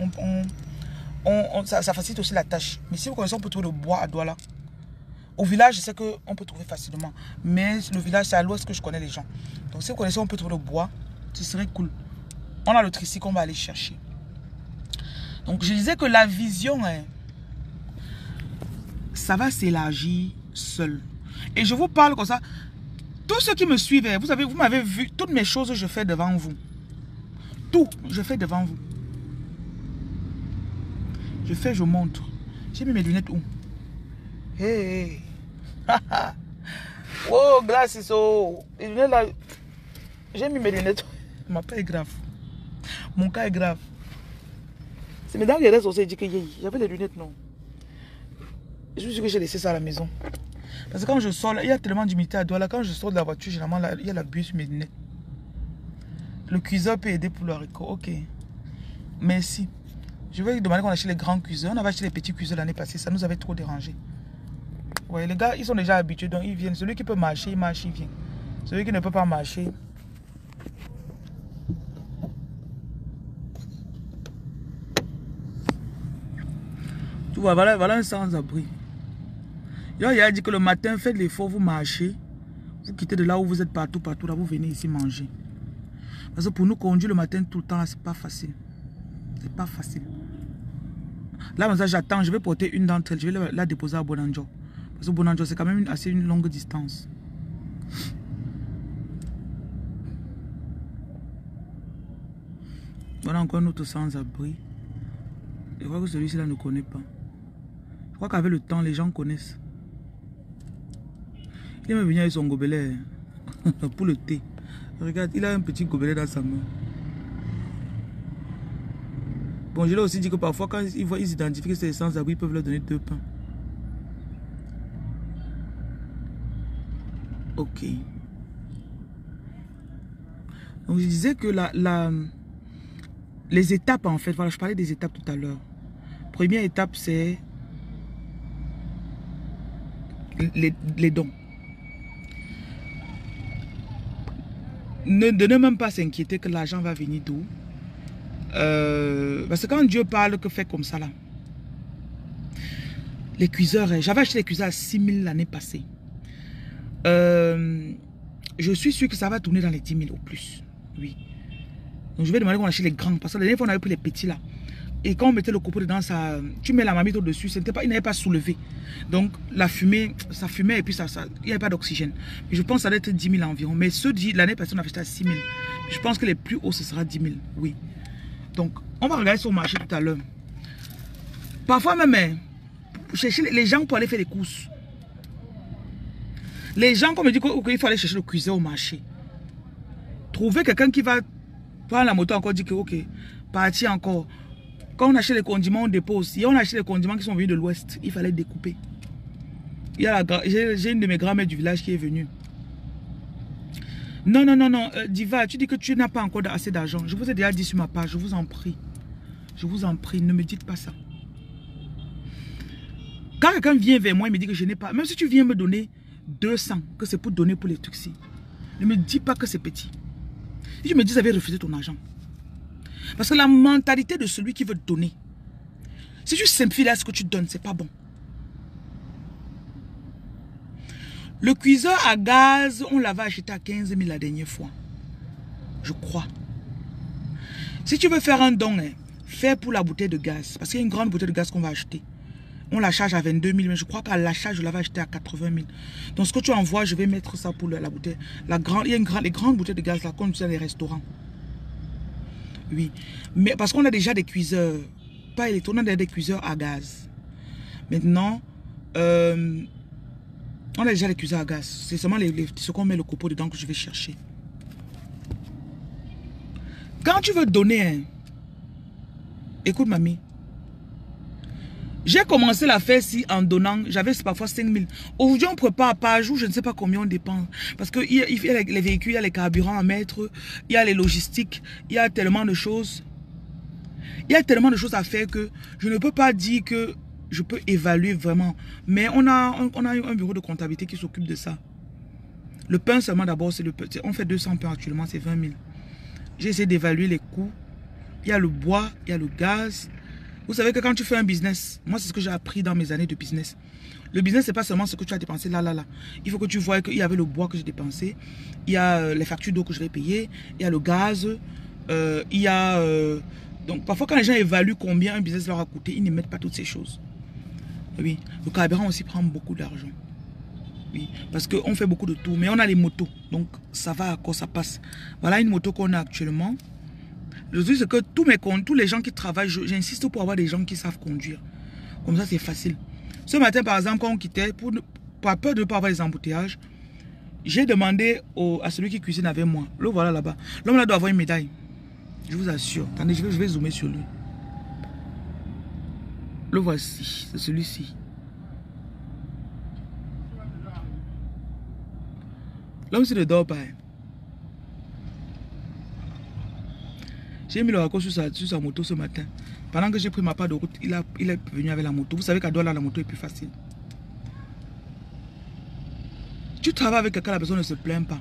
Ça facilite aussi la tâche. Mais si vous connaissez, on peut trouver le bois à Douala. Au village, je sais qu'on peut trouver facilement. Mais le village, c'est à l'ouest que je connais les gens. Donc si vous connaissez, on peut trouver le bois. Ce serait cool. On a le tricycle qu'on va aller chercher. Donc je disais que la vision, ça va s'élargir seul. Et je vous parle comme ça. Tous ceux qui me suivent, vous m'avez vu, toutes mes choses, je fais devant vous. Tout, je fais devant vous. Je fais, je montre. J'ai mis mes lunettes où? Hey! Oh, glasses, oh! Les lunettes là. J'ai mis mes lunettes. Ma cas est grave. Mon cas est grave. C'est mes dents qui restent aussi. Dit que j'avais les lunettes, non. Je suis sûr que j'ai laissé ça à la maison. Parce que quand je sors, là, il y a tellement d'humidité à Douala. Quand je sors de la voiture, généralement, là, il y a la buée sur mes lunettes. Le cuiseur peut aider pour le haricot. Ok. Merci. Je vais lui demander qu'on achète les grands cuiseurs. On avait acheté les petits cuiseurs l'année passée. Ça nous avait trop dérangé. Ouais, les gars, ils sont déjà habitués. Donc, ils viennent. Celui qui peut marcher, il marche, il vient. Celui qui ne peut pas marcher. Tu vois, voilà un sans-abri. Il a dit que le matin, faites l'effort, vous marchez. Vous quittez de là où vous êtes partout, là, vous venez ici manger. Parce que pour nous conduire le matin tout le temps, c'est pas facile. C'est pas facile. Là, j'attends, je vais porter une d'entre elles. Je vais la déposer à Bonanjo. Parce que Bonanjo, c'est quand même une longue distance. Voilà encore un autre sans-abri. Je crois que celui-ci là ne connaît pas. Je crois qu'avec le temps, les gens connaissent. Il aime venir avec son gobelet pour le thé. Regarde, il a un petit gobelet dans sa main. Bon, je l'ai aussi dit que parfois, quand ils identifient que c'est sans-abri, ils peuvent leur donner 2 pains. Ok. Donc, je disais que les étapes, en fait, voilà, je parlais des étapes tout à l'heure. Première étape, c'est les dons. Ne même pas s'inquiéter que l'argent va venir d'où. Parce que quand Dieu parle, que fait comme ça là. Les cuiseurs, j'avais acheté les cuiseurs à 6 000 l'année passée. Je suis sûr que ça va tourner dans les 10 000 au plus. Oui. Donc je vais demander qu'on achète les grands. Parce que la dernière fois on avait pris les petits là. Et quand on mettait le copeau dedans, ça, tu mets la marmite au-dessus, il n'avait pas soulevé. Donc la fumée, ça fumait et puis il n'y avait pas d'oxygène. Je pense que ça doit être 10 000 environ. Mais ceux l'année passée, on a acheté à 6 000. Je pense que les plus hauts, ce sera 10 000. Oui. Donc, on va regarder sur le marché tout à l'heure. Parfois même, chercher les gens pour aller faire des courses. Les gens, comme me dit qu'il faut aller chercher le cuiseur au marché. Trouver quelqu'un qui va prendre la moto encore, dire que ok, partir encore. Quand on achète les condiments, on dépose. Si on achète les condiments qui sont venus de l'ouest, il fallait découper. J'ai une de mes grand-mères du village qui est venue. Non, Diva, tu dis que tu n'as pas encore assez d'argent. Je vous ai déjà dit sur ma page, je vous en prie. Je vous en prie, ne me dites pas ça. Quand quelqu'un vient vers moi, il me dit que je n'ai pas. Même si tu viens me donner 200, que c'est pour donner pour les trucs-ci. Ne me dis pas que c'est petit. Si tu me dis, j'avais refusé ton argent. Parce que la mentalité de celui qui veut te donner, si tu simplifies là ce que tu donnes, c'est pas bon. Le cuiseur à gaz, on l'avait acheté à 15 000 la dernière fois. Je crois. Si tu veux faire un don, fais pour la bouteille de gaz. Parce qu'il y a une grande bouteille de gaz qu'on va acheter. On la charge à 22 000, mais je crois qu'à l'achat, je l'avais acheté à 80 000. Donc ce que tu envoies, je vais mettre ça pour la bouteille. Il y a les grandes bouteilles de gaz là, comme tu sais, les restaurants. Oui. Mais parce qu'on a déjà des cuiseurs, pas électriques, on a des cuiseurs à gaz. Maintenant, on a déjà les cuiseurs à gaz. C'est seulement ce qu'on met le copeau dedans que je vais chercher. Quand tu veux donner, écoute mamie, j'ai commencé la faire si en donnant, j'avais parfois 5 000. Aujourd'hui, on prépare par jour, je ne sais pas combien on dépense. Parce qu'il y a les véhicules, il y a les carburants à mettre, il y a les logistiques, il y a tellement de choses. Il y a tellement de choses à faire que je ne peux pas dire que je peux évaluer vraiment. Mais on a un bureau de comptabilité qui s'occupe de ça. Le pain seulement d'abord, c'est le pain. On fait 200 pains actuellement, c'est 20 000. J'ai essayé d'évaluer les coûts. Il y a le bois, il y a le gaz. Vous savez que quand tu fais un business, moi c'est ce que j'ai appris dans mes années de business. Le business, c'est pas seulement ce que tu as dépensé là. Il faut que tu vois qu'il y avait le bois que j'ai dépensé. Il y a les factures d'eau que je vais payer. Il y a le gaz. Il y a... donc parfois quand les gens évaluent combien un business leur a coûté, ils ne mettent pas toutes ces choses. Oui, le carburant aussi prend beaucoup d'argent. Oui, parce qu'on fait beaucoup de tours. Mais on a les motos. Donc ça va, à quoi ça passe. Voilà une moto qu'on a actuellement. Le truc, c'est que tous les gens qui travaillent, j'insiste pour avoir des gens qui savent conduire. Comme ça, c'est facile. Ce matin, par exemple, quand on quittait, pour peur de ne pas avoir les embouteillages, j'ai demandé à celui qui cuisine avec moi. Le voilà là-bas. L'homme là doit avoir une médaille. Je vous assure. Attendez, je vais zoomer sur lui. Le voici. C'est celui-ci. L'homme, c'est le dort pas. J'ai mis le raccord sur sa moto ce matin. Pendant que j'ai pris ma part de route, il est venu avec la moto. Vous savez qu'à Douala, la moto est plus facile. Tu travailles avec quelqu'un, la personne ne se plaint pas.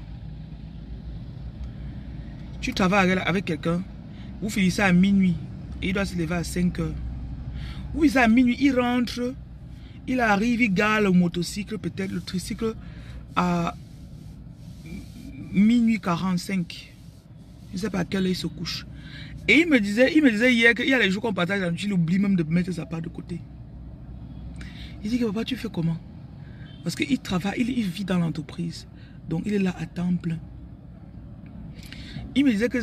Tu travailles avec quelqu'un, vous finissez à minuit et il doit se lever à 5 heures. Vous finissez à minuit, il rentre, il arrive, il gare le motocycle, peut-être le tricycle à minuit 45. Je ne sais pas à quelle heure il se couche. Et il me disait hier qu'il y a les jours qu'on partage la nuit, il oublie même de mettre sa part de côté. Il dit que papa, tu fais comment? Parce qu'il travaille, il vit dans l'entreprise. Donc il est là à temps plein. Il me disait que...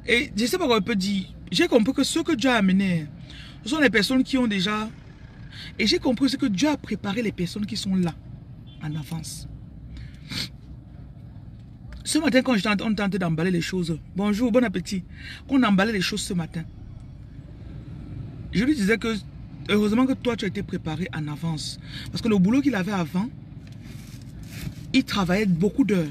Et je ne sais pas quoi on peut dire. J'ai compris que ce que Dieu a amené, ce sont les personnes qui ont déjà... Et j'ai compris ce que Dieu a préparé les personnes qui sont là, en avance. Ce matin, quand on tentait d'emballer les choses, bonjour, bon appétit, on emballait les choses ce matin, je lui disais que, heureusement que toi, tu as été préparé en avance. Parce que le boulot qu'il avait avant, il travaillait beaucoup d'heures.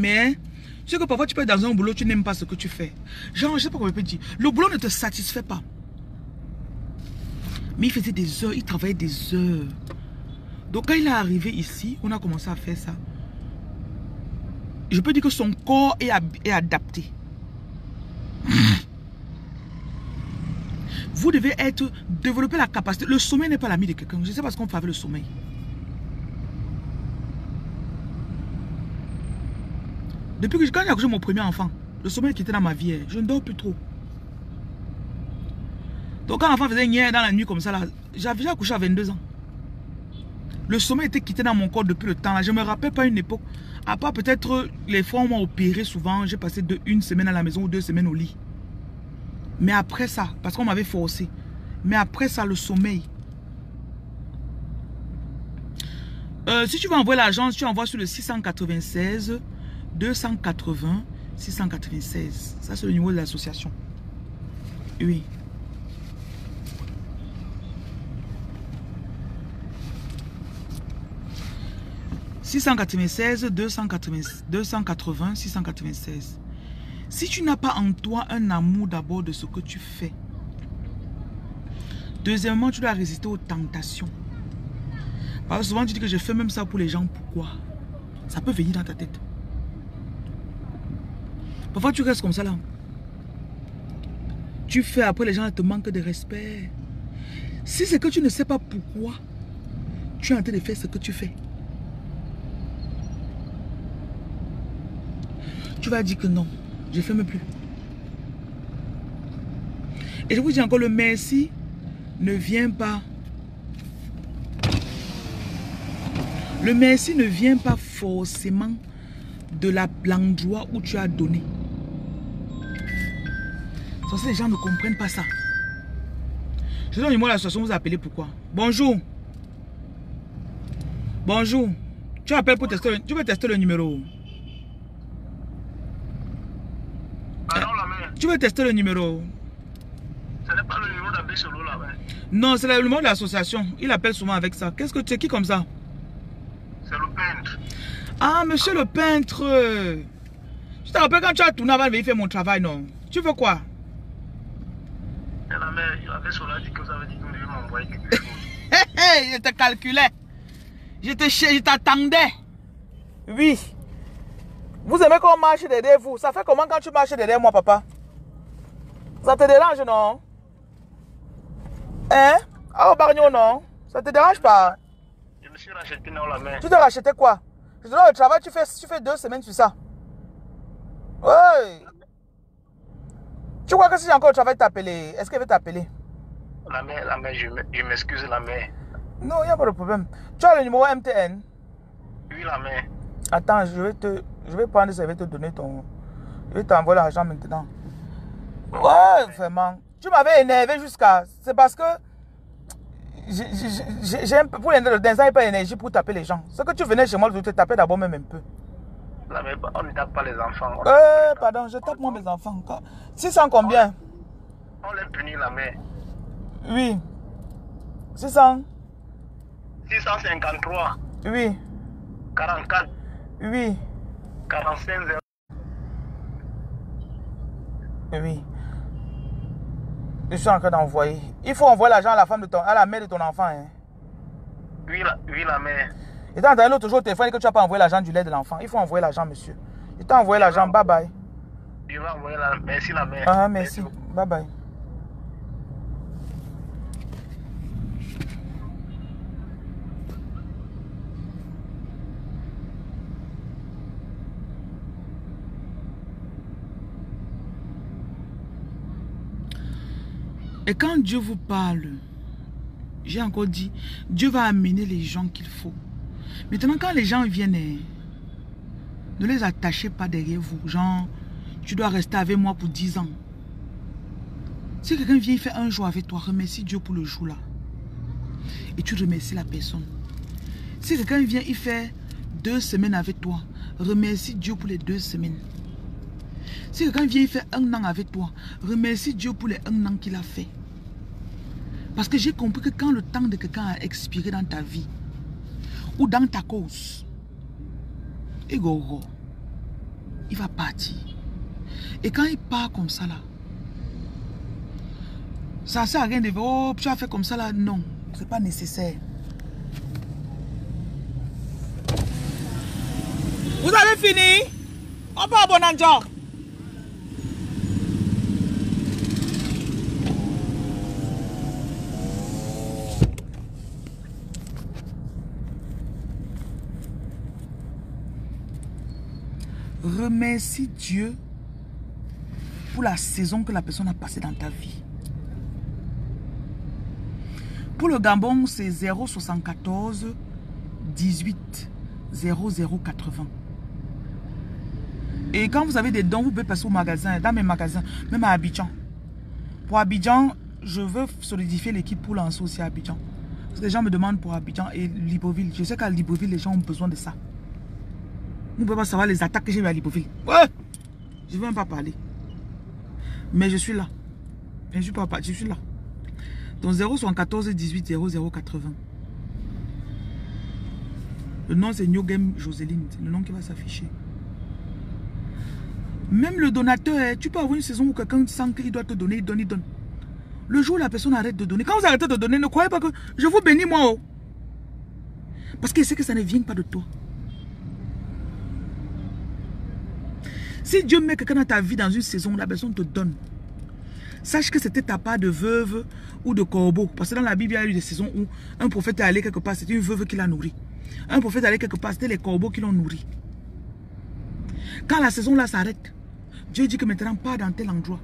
Mais, tu sais que parfois, tu peux être dans un boulot, tu n'aimes pas ce que tu fais. Genre, je sais pas comment je peux dire, le boulot ne te satisfait pas. Mais il faisait des heures, il travaillait des heures. Donc, quand il est arrivé ici, on a commencé à faire ça. Je peux dire que son corps est adapté. Vous devez développer la capacité. Le sommeil n'est pas l'ami de quelqu'un. Je sais pas ce qu'on fait avec le sommeil. Depuis que quand j'ai accouché mon premier enfant, le sommeil qui était dans ma vie, je ne dors plus trop. Donc quand l'enfant faisait niais dans la nuit comme ça, j'avais accouché à 22 ans. Le sommeil était quitté dans mon corps depuis le temps. Là. Je ne me rappelle pas une époque. À part peut-être les fois où on m'a opéré souvent, j'ai passé une semaine à la maison ou 2 semaines au lit. Mais après ça, parce qu'on m'avait forcé. Mais après ça, le sommeil. Si tu veux envoyer l'argent, tu envoies sur le 696 280 696. Ça, c'est le numéro de l'association. Oui. « 696 280 696. Si tu n'as pas en toi un amour d'abord de ce que tu fais, deuxièmement, tu dois résister aux tentations. Parce que souvent tu dis que je fais même ça pour les gens, pourquoi? Ça peut venir dans ta tête. Parfois, tu restes comme ça là. Tu fais, après les gens te manquent de respect. Si c'est que tu ne sais pas pourquoi tu es en train de faire ce que tu fais, tu vas dire que non, je ne filme plus. Et je vous dis encore, le merci ne vient pas. Le merci ne vient pas forcément de l'endroit où tu as donné. Parce que les gens ne comprennent pas ça. Je donne le numéro de l'association, vous appelez pourquoi? Bonjour. Bonjour. Tu appelles pour tester tu veux tester le numéro. Pardon, la mère. Tu veux tester le numéro. Ce n'est pas le numéro d'Abbé Solo là, mère. Non, c'est le numéro de l'association. Il appelle souvent avec ça. Qu'est-ce que tu es qui comme ça? C'est le peintre. Ah, monsieur le peintre. Je te rappelle quand tu as tourné avant de venir faire mon travail, non? Tu veux quoi? Et la mère, il avait Solo dit que vous avez dit que vous devez m'envoyer quelque chose. Je te calculais. Je t'attendais. Oui. Vous aimez qu'on marche derrière vous? Ça fait comment quand tu marches derrière moi, papa? Ça te dérange, non? Hein? Ah, au Bargnon, non? Ça te dérange pas? Je me suis racheté dans la main. Tu te rachetais quoi? Je te donne le travail, tu fais 2 semaines sur ça. Oui. Tu crois que si j'ai encore le travail, t'appeler? Est-ce qu'elle veut t'appeler? La mère, je m'excuse, la mère. Non, il n'y a pas de problème. Tu as le numéro MTN? Oui, la mère. Attends, je vais prendre ça, je vais te donner ton... Je vais t'envoyer l'argent maintenant. Ouais, vraiment. Tu m'avais énervé jusqu'à... C'est parce que... Pour l'instant, je n'ai pas d'énergie pour taper les gens. Ce que tu venais chez moi, je te tapais d'abord même un peu. La mère, on ne tape pas les enfants. Pardon, je tape moi mes enfants. 600 combien? On les punit, la mère. Oui. 600? 653. Oui. 44. Oui. 45. Oui. Je suis en train d'envoyer. Il faut envoyer l'argent à la femme de à la mère de ton enfant. Hein. Oui, la mère. Et t'as entendu l'autre jour au téléphone que tu n'as pas envoyé l'argent du lait de l'enfant. Il faut envoyer l'argent, monsieur. Il t'a envoyé l'argent. Bye bye. Je vais envoyer la... Merci, la mère. Ah, merci. Bye bye. Et quand Dieu vous parle, j'ai encore dit, Dieu va amener les gens qu'il faut. Maintenant, quand les gens viennent, ne les attachez pas derrière vous. Genre, tu dois rester avec moi pour 10 ans. Si quelqu'un vient, il fait un jour avec toi, remercie Dieu pour le jour là. Et tu remercies la personne. Si quelqu'un vient, il fait 2 semaines avec toi, remercie Dieu pour les 2 semaines. Si quelqu'un vient, il fait 1 an avec toi, remercie Dieu pour les 1 an qu'il a fait. Parce que j'ai compris que quand le temps de quelqu'un a expiré dans ta vie, ou dans ta cause, il va partir. Et quand il part comme ça là, ça ne sert à rien de dire, oh, tu as fait comme ça là. Non, ce n'est pas nécessaire. Vous avez fini? On part à Bonanza. Remercie Dieu pour la saison que la personne a passée dans ta vie. Pour le Gabon, c'est 074 18 0080. Et quand vous avez des dons, vous pouvez passer au magasin, dans mes magasins, même à Abidjan. Pour Abidjan, je veux solidifier l'équipe pour lancer aussi à Abidjan. Parce que les gens me demandent pour Abidjan et Libreville. Je sais qu'à Libreville, les gens ont besoin de ça. Vous ne pouvez pas savoir les attaques que j'ai eues à Libreville. Ouais! Je ne veux même pas parler. Mais je suis là. Je suis là. Donc 074 18 0080. Le nom c'est New Game Joseline. C'est le nom qui va s'afficher. Même le donateur, tu peux avoir une saison où quelqu'un sent qu'il doit te donner, il donne. Le jour où la personne arrête de donner, quand vous arrêtez de donner, ne croyez pas que je vous bénis moi. Oh. Parce qu'il sait que ça ne vient pas de toi. Si Dieu met quelqu'un dans ta vie dans une saison, la personne te donne. Sache que c'était ta part de veuve ou de corbeau. Parce que dans la Bible, il y a eu des saisons où un prophète est allé quelque part, c'était une veuve qui l'a nourri. Un prophète est allé quelque part, c'était les corbeaux qui l'ont nourri. Quand la saison là s'arrête, Dieu dit que maintenant, pas dans tel endroit.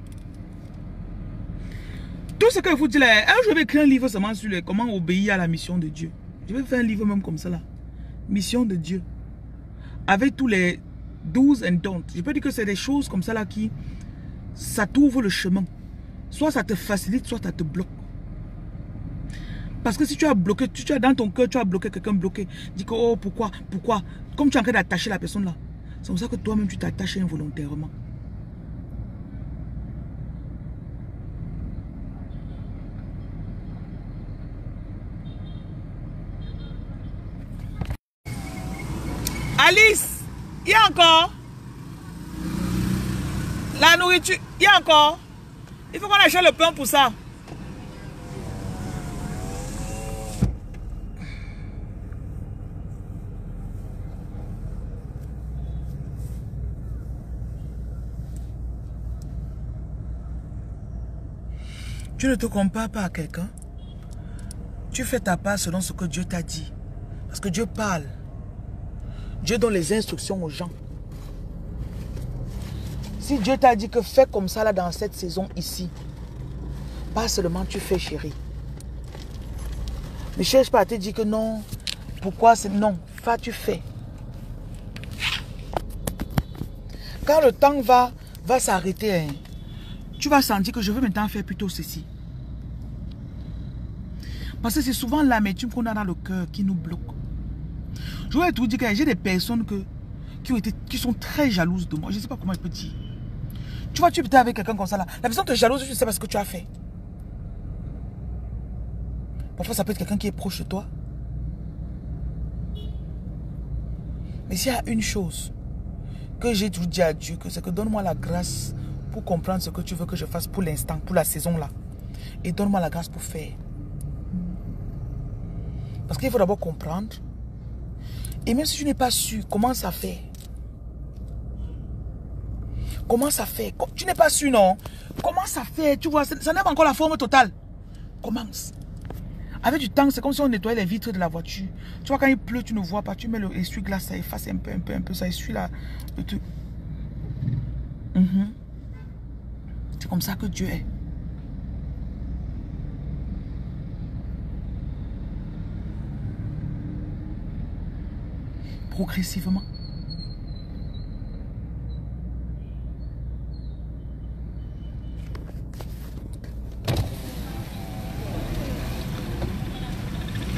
Tout ce que je vous dis là, je vais écrire un livre seulement sur comment obéir à la mission de Dieu. Je vais faire un livre même comme ça là. Mission de Dieu. Avec tous les do's and don'ts. Je peux dire que c'est des choses comme ça là qui, ça t'ouvre le chemin. Soit ça te facilite, soit ça te bloque. Parce que si tu as bloqué, tu as dans ton cœur, tu as bloqué quelqu'un bloqué. Dis que, oh, pourquoi? Comme tu es en train d'attacher la personne là. C'est pour ça que toi-même, tu t'attaches involontairement. Alice, il y a encore la nourriture, il y a encore. Il faut qu'on achète le pain pour ça. Tu ne te compares pas à quelqu'un. Tu fais ta part selon ce que Dieu t'a dit. Parce que Dieu parle. Dieu donne les instructions aux gens. Si Dieu t'a dit que fais comme ça là dans cette saison ici, pas seulement tu fais chérie. Ne cherche pas à te dire que non. Pourquoi c'est non. Tu fais. Quand le temps va s'arrêter, hein, tu vas sentir que je veux maintenant faire plutôt ceci. Parce que c'est souvent l'amertume qu'on a dans le cœur qui nous bloque. Je voulais te dire que j'ai des personnes qui sont très jalouses de moi. Je ne sais pas comment je peux dire. Tu vois, tu es avec quelqu'un comme ça là. La personne te jalouse, je ne sais pas ce que tu as fait. Parfois, ça peut être quelqu'un qui est proche de toi. Mais s'il y a une chose que j'ai toujours dit à Dieu, c'est que donne-moi la grâce pour comprendre ce que tu veux que je fasse pour l'instant, pour la saison là. Et donne-moi la grâce pour faire. Parce qu'il faut d'abord comprendre. Et même si tu n'es pas sûr, commence à faire. Commence à faire. Tu n'es pas sûr, non? Commence à faire. Tu vois, ça n'a pas encore la forme totale. Commence. Avec du temps, c'est comme si on nettoyait les vitres de la voiture. Tu vois, quand il pleut, tu ne vois pas. Tu mets le essuie-glace, ça efface un peu. Ça essuie le truc. C'est comme ça que Dieu est. Progressivement.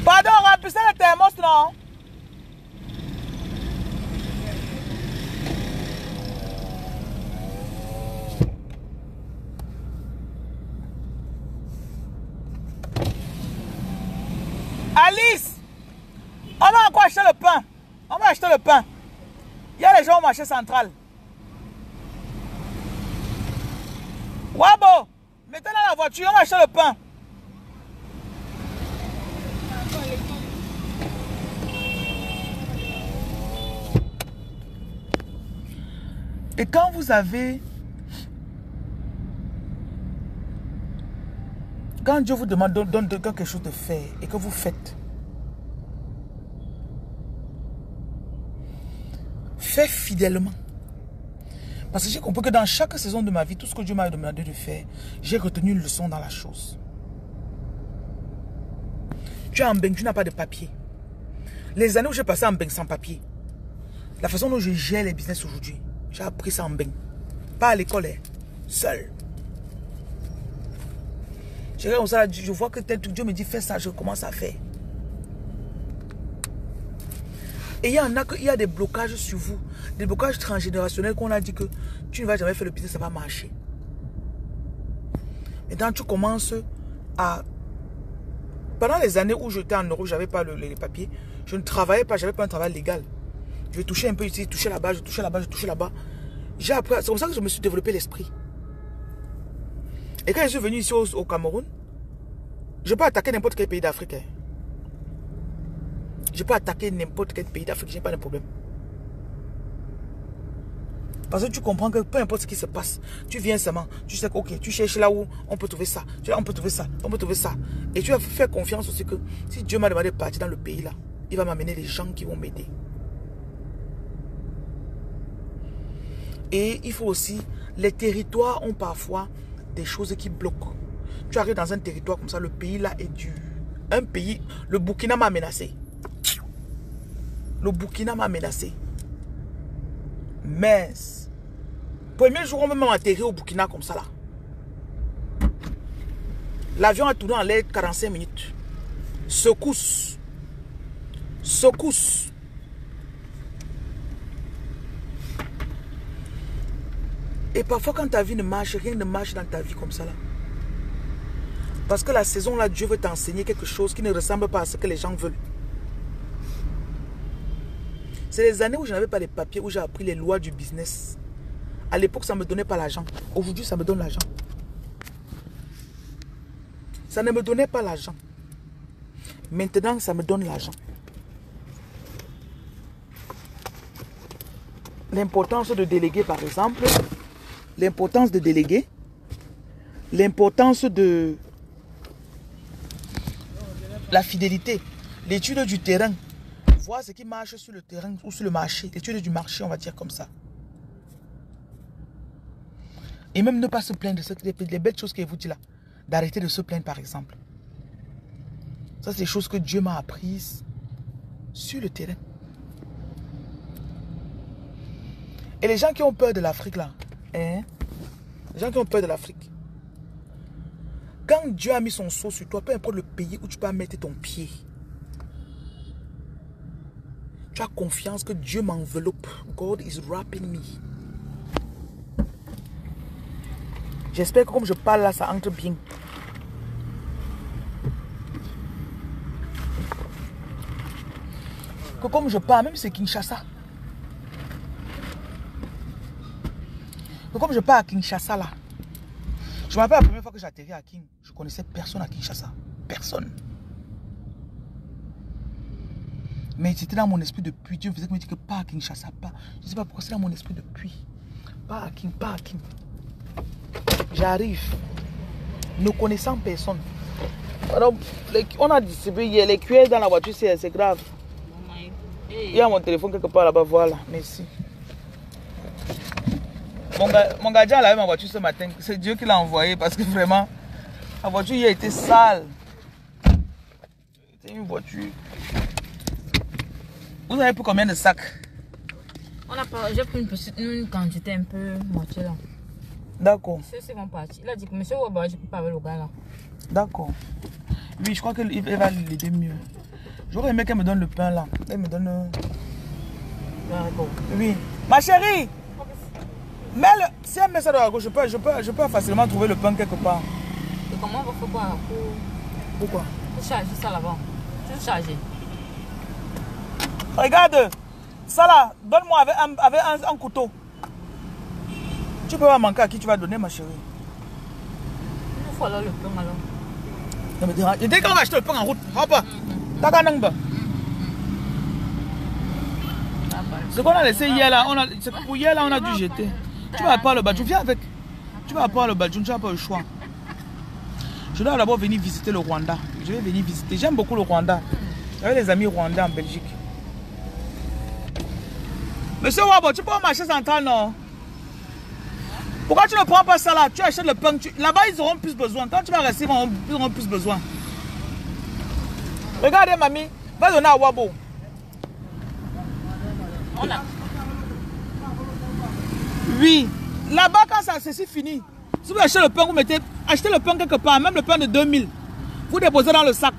Pardon, remplissez le thermos, non? Alice, on va encore acheter le pain. On va acheter le pain. Il y a les gens au marché central. Wabo, mettez dans la voiture, on va acheter le pain. Et quand vous avez... Quand Dieu vous demande, donne quelque chose de faire et que vous faites, fais fidèlement. Parce que j'ai compris que dans chaque saison de ma vie, tout ce que Dieu m'a demandé de faire, j'ai retenu une leçon dans la chose. Tu es en bain, tu n'as pas de papier. Les années où j'ai passé en bain sans papier, la façon dont je gère les business aujourd'hui, j'ai appris ça en bain. Pas à l'école, seul. Je vois que tel truc, Dieu me dit fais ça, je commence à faire. Et il y a des blocages sur vous, des blocages transgénérationnels qu'on a dit que tu ne vas jamais faire le business, ça va marcher. Maintenant, tu commences à... Pendant les années où j'étais en Europe, je n'avais pas les papiers, je ne travaillais pas, je n'avais pas un travail légal. Je vais toucher un peu ici, toucher là-bas, je touchais là-bas, je touchais là-bas. J'ai appris, c'est comme ça que je me suis développé l'esprit. Et quand je suis venu ici au Cameroun, je peux attaquer n'importe quel pays d'Afrique. Je peux attaquer n'importe quel pays d'Afrique, je n'ai pas de problème. Parce que tu comprends que peu importe ce qui se passe, tu viens seulement, tu sais que ok, tu cherches là où on peut trouver ça, on peut trouver ça, on peut trouver ça. Et tu vas faire confiance aussi que si Dieu m'a demandé de partir dans le pays là, il va m'amener les gens qui vont m'aider. Et il faut aussi, les territoires ont parfois des choses qui bloquent. Tu arrives dans un territoire comme ça, le pays là est dur. Un pays, le Burkina m'a menacé. Le Burkina m'a menacé. Mais, premier jour, on m'a même atterri au Burkina comme ça là. L'avion a tourné en l'air 45 minutes. Secousse. Secousse. Et parfois quand ta vie ne marche, rien ne marche dans ta vie comme ça là. Parce que la saison là, Dieu veut t'enseigner quelque chose qui ne ressemble pas à ce que les gens veulent. C'est les années où je n'avais pas les papiers, où j'ai appris les lois du business. À l'époque, ça ne me donnait pas l'argent. Aujourd'hui, ça me donne l'argent. Ça ne me donnait pas l'argent. Maintenant, ça me donne l'argent. L'importance de déléguer, par exemple. L'importance de déléguer. L'importance de la fidélité. L'étude du terrain. Voir ce qui marche sur le terrain ou sur le marché. L'étude du marché, on va dire comme ça. Et même ne pas se plaindre de les belles choses qu'il vous dit là. D'arrêter de se plaindre par exemple. Ça, c'est des choses que Dieu m'a apprises sur le terrain. Et les gens qui ont peur de l'Afrique là, hein? Les gens qui ont peur de l'Afrique. Quand Dieu a mis son sceau sur toi, peu importe le pays où tu peux mettre ton pied, tu as confiance que Dieu m'enveloppe. God is wrapping me. J'espère que comme je parle là, ça entre bien. Que comme je parle, même si c'est Kinshasa. Que comme je parle à Kinshasa là. Je me rappelle la première fois que j'ai atterri à King, je connaissais personne à Kinshasa. Personne. Mais c'était dans mon esprit depuis. Dieu faisait que me dire que pas à Kinshasa, pas. Je ne sais pas pourquoi c'est dans mon esprit depuis. Pas à King, pas à King. J'arrive. Ne connaissant personne. Alors, on a distribué hier les cuillères dans la voiture, c'est grave. Il y a mon téléphone quelque part là-bas, voilà. Merci. Mon gardien a lavé ma voiture ce matin. C'est Dieu qui l'a envoyé parce que vraiment, la voiture hier était sale. C'était une voiture. Vous avez pris combien de sacs? J'ai pris une quantité un peu moitié là. D'accord. Ceux-ci vont partir. Il a dit que monsieur Waba, je peux pas avec le gars là. D'accord. Oui, je crois qu'il va l'aider mieux. J'aurais aimé qu'elle me donne le pain là. Elle me donne. Oui. Ma chérie! Mais si elle met ça dans la gauche, je peux facilement trouver le pain quelque part. Et comment on va faire quoi Pourquoi? Pour charger ça là-bas. Tout charger. Regarde, ça là, donne-moi avec un couteau. Tu peux pas manquer à qui tu vas donner, ma chérie. Il nous faut alors le pain alors. Non mais dérange. Dès qu'on va acheter le pain en route, hop, t'as qu'à n'importe. Ce qu'on a laissé hier là, pour hier là, on a dû jeter. Tu vas pas le badjoun, viens avec. Tu vas pas le badjoun, tu n'as pas le choix. Je dois d'abord venir visiter le Rwanda. Je vais venir visiter. J'aime beaucoup le Rwanda. J'avais des amis rwandais en Belgique. Monsieur Wabo, tu peux au marché central, non? Pourquoi tu ne prends pas ça là? Tu achètes le pain. Là-bas, ils auront plus besoin. Quand tu vas rester, ils auront plus besoin. Regardez, mamie. Va donner à Wabo. On a. Oui. Là-bas, quand ça c'est fini. Si vous achetez le pain, vous mettez. Achetez le pain quelque part, même le pain de 2000. Vous déposez dans le sac.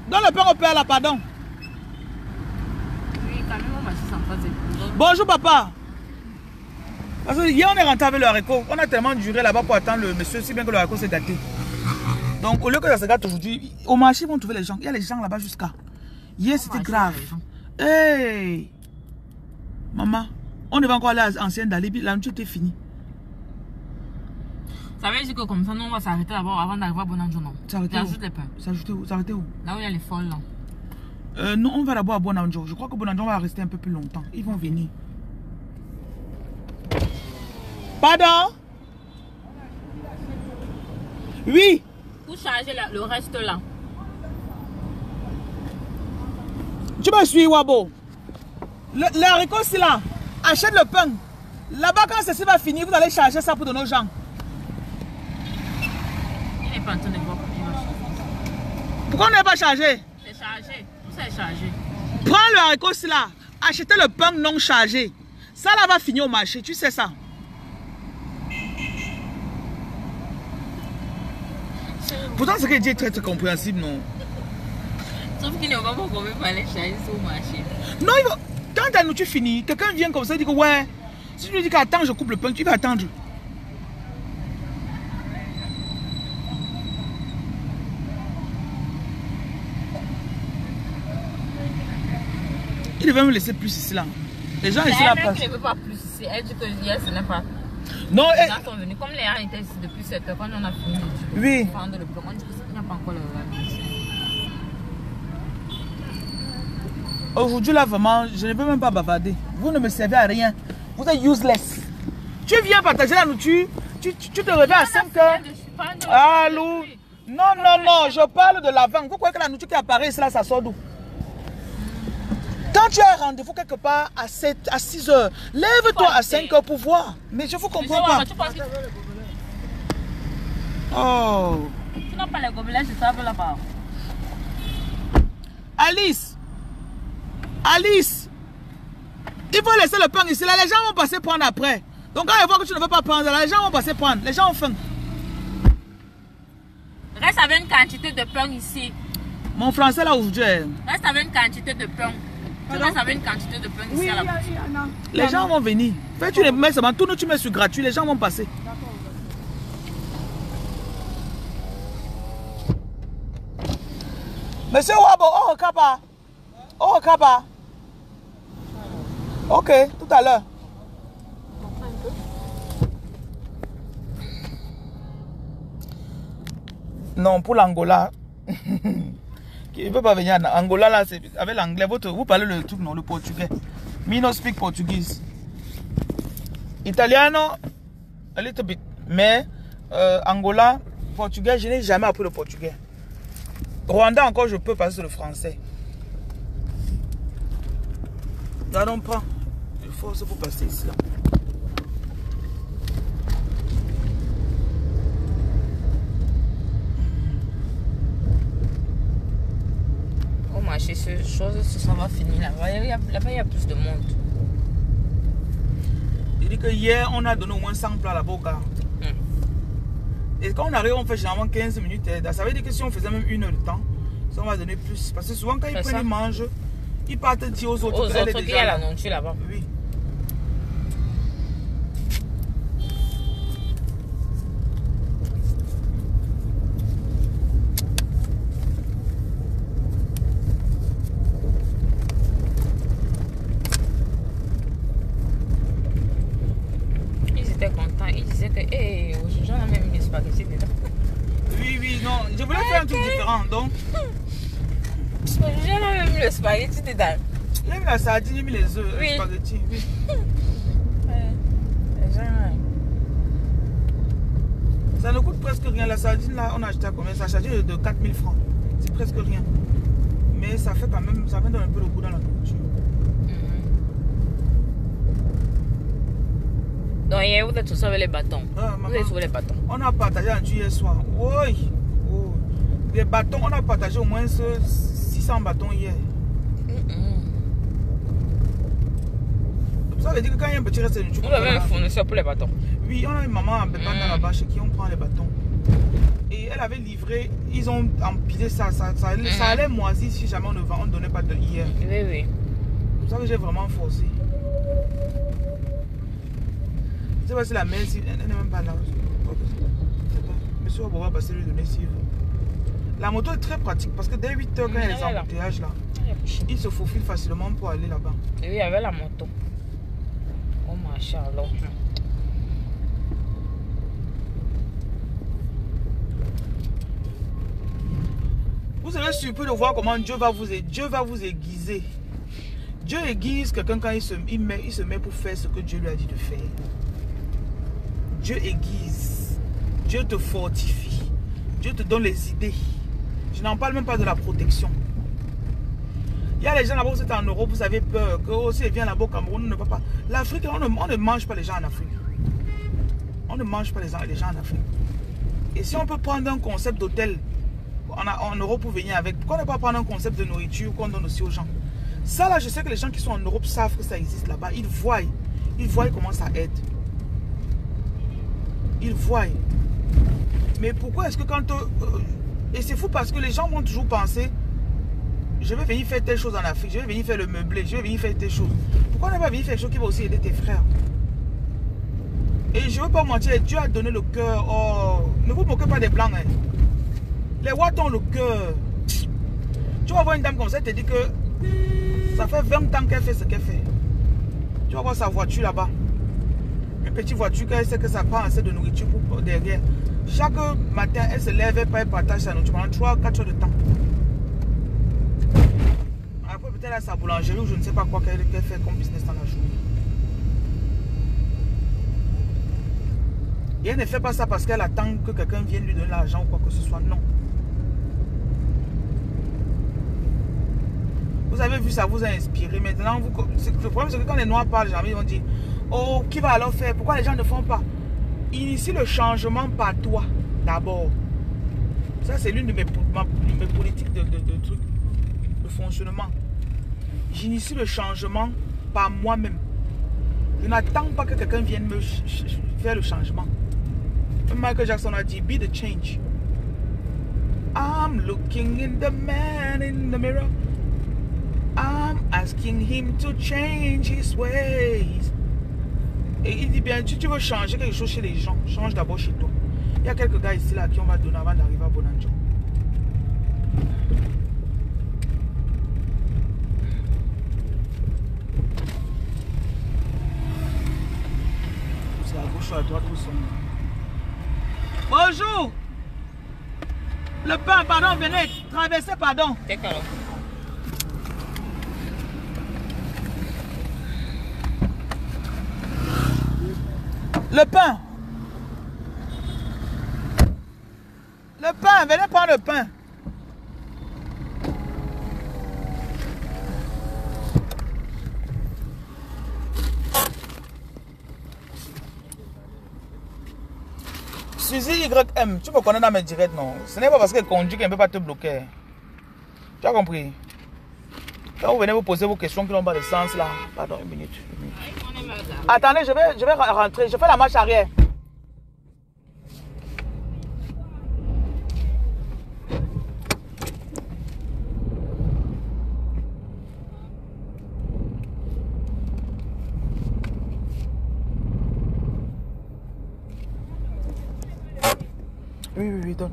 Donne le pain au père là, pardon. Oui, quand même, on m'a dit ça en face. Bonjour, papa. Parce que hier, on est rentré avec le haricot. On a tellement duré là-bas pour attendre le monsieur, si bien que le haricot s'est gâté. Donc, au lieu que ça se gâte aujourd'hui, au marché, ils vont trouver les gens. Il y a les gens là-bas jusqu'à. Hier, c'était grave. Hey! Maman, on devait encore aller à l'ancienne d'Alibi. La nourriture était finie. Ça veut dire que comme ça, nous, on va s'arrêter d'abord avant d'arriver à Bonanjo, non? S'arrêter où? les pains. S'arrêter où? Là où il y a les folles, là. Non, on va d'abord à Bonanjo. Je crois que Bonanjo va rester un peu plus longtemps. Ils vont venir. Pardon? Oui. Pour charger le reste là. Tu me suis, Wabo. Le haricot, c'est là. Achète le pain. Là-bas, quand ceci va finir, vous allez charger ça pour donner aux gens. Il n'est pas en train de voir comment il va charger. Pourquoi on n'est pas chargé? C'est chargé. C'est chargé. Prends le haricot, c'est là. Achetez le pain non chargé. Ça là va finir au marché, tu sais ça. Pourtant, ce que dit est très, très compréhensible, non? Sauf qu'il ne va pas qu'on veut pas aller charger au marché. Non, il va... Quand ta nourriture finit, quelqu'un vient comme ça et dit que ouais, si tu lui dis qu'attends, je coupe le pain, tu vas attendre. Il devait me laisser plus ici là. Les gens ici là passent. Elle ne veut pas plus ici. Elle dit que hier ce n'est pas. Non, les gens sont venus. Comme les gens étaient ici depuis 7 heures, quand on a fini oui. de prendre le plan, on dit qu'il n'y a pas encore le Aujourd'hui là vraiment, je ne peux même pas bavarder. Vous ne me servez à rien. Vous êtes useless. Tu viens partager la nourriture, tu te réveilles à 5 heures. Allô? Non, non, non, je parle de l'avant. Vous croyez que la nourriture qui apparaît ici là, ça sort d'où? Quand tu as un rendez-vous quelque part à 6 heures, lève-toi à 5 heures pour voir. Mais je ne vous comprends pas. Oh. Tu n'as pas les gobelets, je savais là-bas. Alice. Alice. Il faut laisser le pain ici. Là, les gens vont passer prendre après. Donc quand ils voient que tu ne veux pas prendre, là, les gens vont passer prendre. Les gens ont faim. Reste avec une quantité de pain ici. Mon français là aujourd'hui. Reste avec une quantité de pain. Tu restes avec une quantité de pain ici à la boutique. Les gens vont venir. Fais tu les mets seulement. Tout nous tu mets sur gratuit. Les gens vont passer. Monsieur Wabo, oh Kaba. Oh Kaba. Ok, tout à l'heure. Non, pour l'Angola. Il ne peut pas venir en Angola là, c'est avec l'anglais. Vous parlez le truc, non, le portugais. Me no speak Portuguese. Italiano, a little bit. Mais Angola, portugais, je n'ai jamais appris le portugais. Rwanda encore, je peux passer sur le français. Là, on prend. Il faut force pour passer ici. Là. Au marché, ce chose, ça va finir là-bas. Là-bas, il y a plus de monde. Il dit que hier, on a donné au moins 100 plats là-bas au gars. Et quand on arrive, on fait généralement 15 minutes. Ça veut dire que si on faisait même 1 heure de temps, ça on va donner plus. Parce que souvent, quand ils prennent, ils mangent, ils partent dire aux autres qu'il y a la nourriture là-bas. Oui. Ils étaient contents. Ils disaient que, hey, aujourd'hui, on a même mis des spaghettis dedans. Oui, oui, non. Je voulais faire un truc différent, donc. Aujourd'hui, on a même mis le spaghetti dedans. J'ai mis la sardine, j'ai mis les œufs, oui. Les spaghettis. Oui. Ça ne coûte presque rien. La sardine, là, on a acheté à combien? Ça a chargé de 4000 francs. C'est presque rien. Mais ça fait quand même, ça donne un peu le goût dans la nourriture. Donc, hier, vous êtes tous avec les bâtons. Vous êtes sur les bâtons. On a partagé un hier soir. Oui. Oh. Les bâtons, on a partagé au moins 600 bâtons hier. Ça veut dire que quand il y a un petit reste de nourriture. Vous avez un fournisseur pour les bâtons? Oui, on a une maman à Bébana là-bas chez qui on prend les bâtons. Et elle avait livré, ils ont empilé ça. Ça allait moisir si jamais on ne donnait pas de hier. Oui, oui. C'est pour ça que j'ai vraiment forcé. Je sais pas si la mère, elle n'est même pas là. Monsieur Wabo va passer lui donner s'il veut. La moto est très pratique parce que dès 8 h quand il y a les embouteillages là, il se faufile facilement pour aller là-bas. Oui, avec la moto. Oh ma Charlotte. Vous serez surpris de voir comment Dieu va vous aiguiser. Dieu aiguise quelqu'un quand il se met pour faire ce que Dieu lui a dit de faire. Dieu aiguise. Dieu te fortifie. Dieu te donne les idées. Je n'en parle même pas de la protection. Il y a les gens là-bas, vous êtes en Europe, vous avez peur. Que aussi ils viennent là-bas au Cameroun, on ne va pas. L'Afrique, on ne mange pas les gens en Afrique. On ne mange pas les gens en Afrique. Et si on peut prendre un concept d'hôtel en Europe pour venir avec, pourquoi ne pas prendre un concept de nourriture qu'on donne aussi aux gens? Ça là, je sais que les gens qui sont en Europe savent que ça existe là-bas. Ils voient comment ça aide. Ils voient. Mais pourquoi est-ce que quand... et c'est fou parce que les gens vont toujours penser, je vais venir faire telle chose en Afrique, je vais venir faire le meublé, je vais venir faire telle chose. Pourquoi ne pas venir faire quelque chose qui va aussi aider tes frères? Et je ne veux pas mentir, Dieu a donné le cœur. Oh, ne vous moquez pas des blancs. Hein. Les Watts ont le cœur. Tu vas voir une dame comme ça, elle te dit que ça fait 20 ans qu'elle fait ce qu'elle fait. Tu vas voir sa voiture là-bas. Une petite voiture, elle sait que ça prend assez de nourriture pour derrière. Chaque matin, elle se lève et elle partage sa nourriture pendant 3-4 heures de temps. Après, peut-être elle a sa boulangerie ou je ne sais pas quoi qu'elle fait comme business dans la journée. Et elle ne fait pas ça parce qu'elle attend que quelqu'un vienne lui donner l'argent ou quoi que ce soit. Non. Vous avez vu, ça vous a inspiré. Maintenant, le problème, c'est que quand les Noirs parlent, jamais ils vont dire, oh, qui va alors faire? Pourquoi les gens ne font pas? Initie le changement par toi, d'abord. Ça, c'est l'une de mes politiques de trucs, de fonctionnement. J'initie le changement par moi-même. Je n'attends pas que quelqu'un vienne me faire le changement. Michael Jackson a dit, be the change. I'm looking in the man in the mirror. I'm asking him to change his ways. Et il dit bien, si tu veux changer quelque chose chez les gens, change d'abord chez toi. Il y a quelques gars ici là qui on va donner avant d'arriver à Bonanjo. C'est à gauche ou à droite où sont. Bonjour. Le pain, pardon, venez traverser, pardon. D'accord. Le pain. Le pain, venez prendre le pain. Suzy YM, tu me connais dans mes directs, non? Ce n'est pas parce qu'elle conduit qu'elle ne peut pas te bloquer. Tu as compris? Quand vous venez vous poser vos questions qui n'ont pas de sens là. Pardon, une minute. Attendez, je vais rentrer. Je fais la marche arrière. Oui, donne.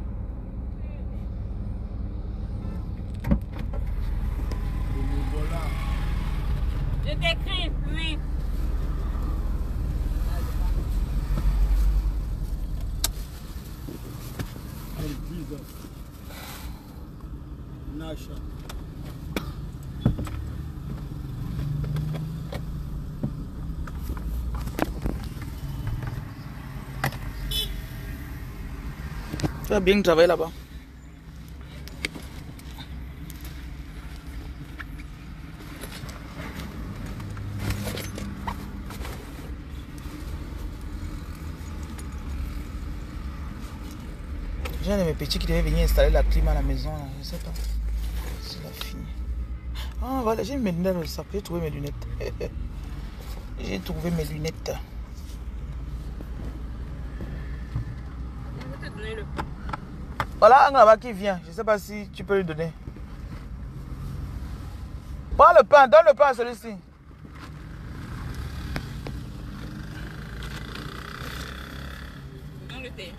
Je t'écris, oui. Nasha. Tu as bien travaillé là-bas. J'ai un de mes petits qui devait venir installer la clim à la maison. Là. Je ne sais pas s'il a fini. Ah voilà, j'ai mes lunettes dans le sac. J'ai trouvé mes lunettes. J'ai trouvé mes lunettes. Je vais te donner le pain. Voilà un là-bas qui vient. Je ne sais pas si tu peux lui donner. Prends le pain, donne le pain à celui-ci. Donne le thé.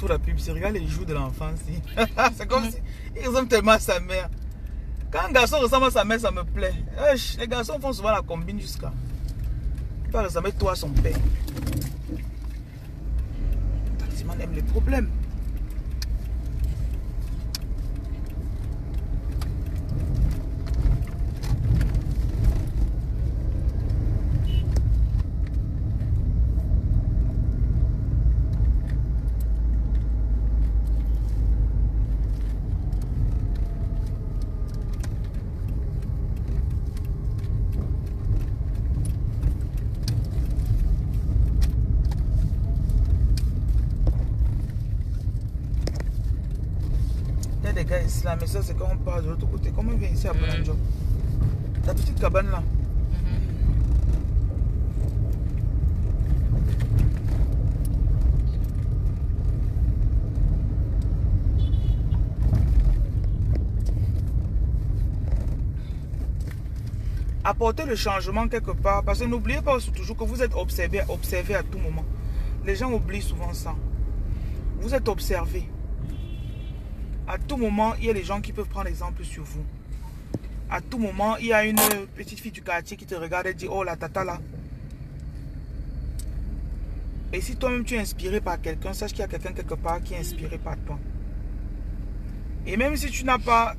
trop la pub. C'est regarde les joues de l'enfant. C'est comme si il ressemble tellement à sa mère. Quand un garçon ressemble à sa mère, ça me plaît. Les garçons font souvent la combine jusqu'à. Il va ressembler toi à son père. Talisman aime les problèmes. Des gars ici là, mais ça c'est quand on part de l'autre côté. Comment il vient ici à Bonanjo? La petite cabane là. Apportez le changement quelque part. Parce que n'oubliez pas toujours que vous êtes observé à tout moment. Les gens oublient souvent ça. Vous êtes observé. À tout moment, il y a des gens qui peuvent prendre exemple sur vous. À tout moment, il y a une petite fille du quartier qui te regarde et dit, oh la tata là. Et si toi-même tu es inspiré par quelqu'un, sache qu'il y a quelqu'un quelque part qui est inspiré par toi. Et même si tu n'as pas,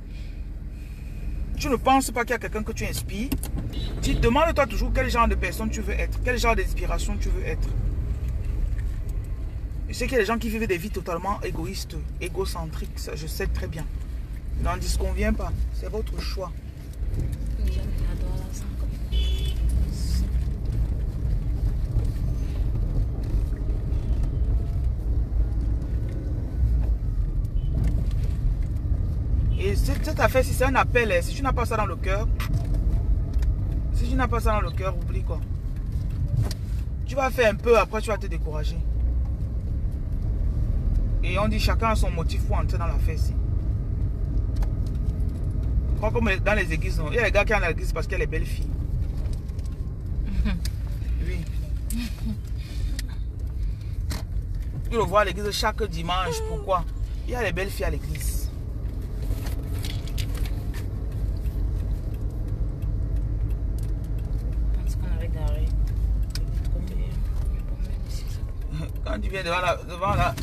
tu ne penses pas qu'il y a quelqu'un que tu inspires, demande-toi toujours quel genre de personne tu veux être, quel genre d'inspiration tu veux être. Je sais qu'il y a des gens qui vivent des vies totalement égoïstes, égocentriques, ça je sais très bien. N'en disconviens pas, c'est votre choix. Et cette affaire, si c'est un appel, si tu n'as pas ça dans le cœur, oublie quoi. Tu vas faire un peu, après tu vas te décourager. Et on dit chacun a son motif pour entrer dans l'affaire ici. Comme dans les églises, non. Il y a les gars qui sont dans l'église parce qu'il y a les belles filles. Oui. Tu le vois à l'église chaque dimanche. Pourquoi? Il y a les belles filles à l'église. Quand tu viens devant la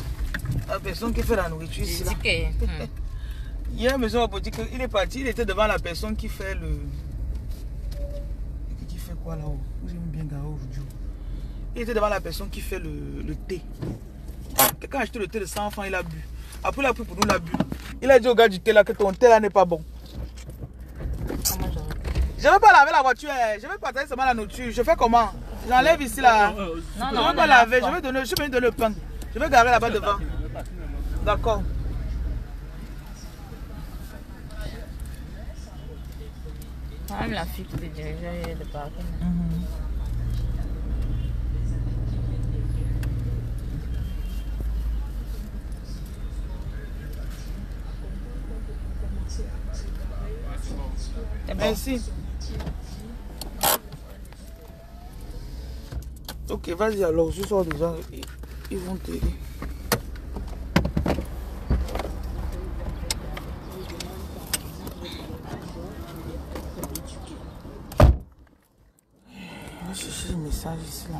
personne qui fait la nourriture ici là. Hier, monsieur Abodik, il est parti, il était devant la personne qui fait le... Qui fait quoi là-haut? Vous aimez bien garé aujourd'hui. Il était devant la personne qui fait le thé. Quelqu'un a acheté le thé de 100 francs, il a bu. Après, il a pris pour nous, il a bu. Il a dit au gars du thé là que ton thé là n'est pas bon. Je ne vais pas laver la voiture, je vais partager seulement la nourriture. Je fais comment? J'enlève ici là. Je ne vais pas laver, je vais venir donner le pain. Je vais garer là-bas devant. D'accord. Même la fille qui te dirigeait de parking. Merci. Ok, vas-y alors, je sors déjà. Ils vont t'aider. Je vais chercher le message ici là.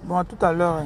Bon, à tout à l'heure.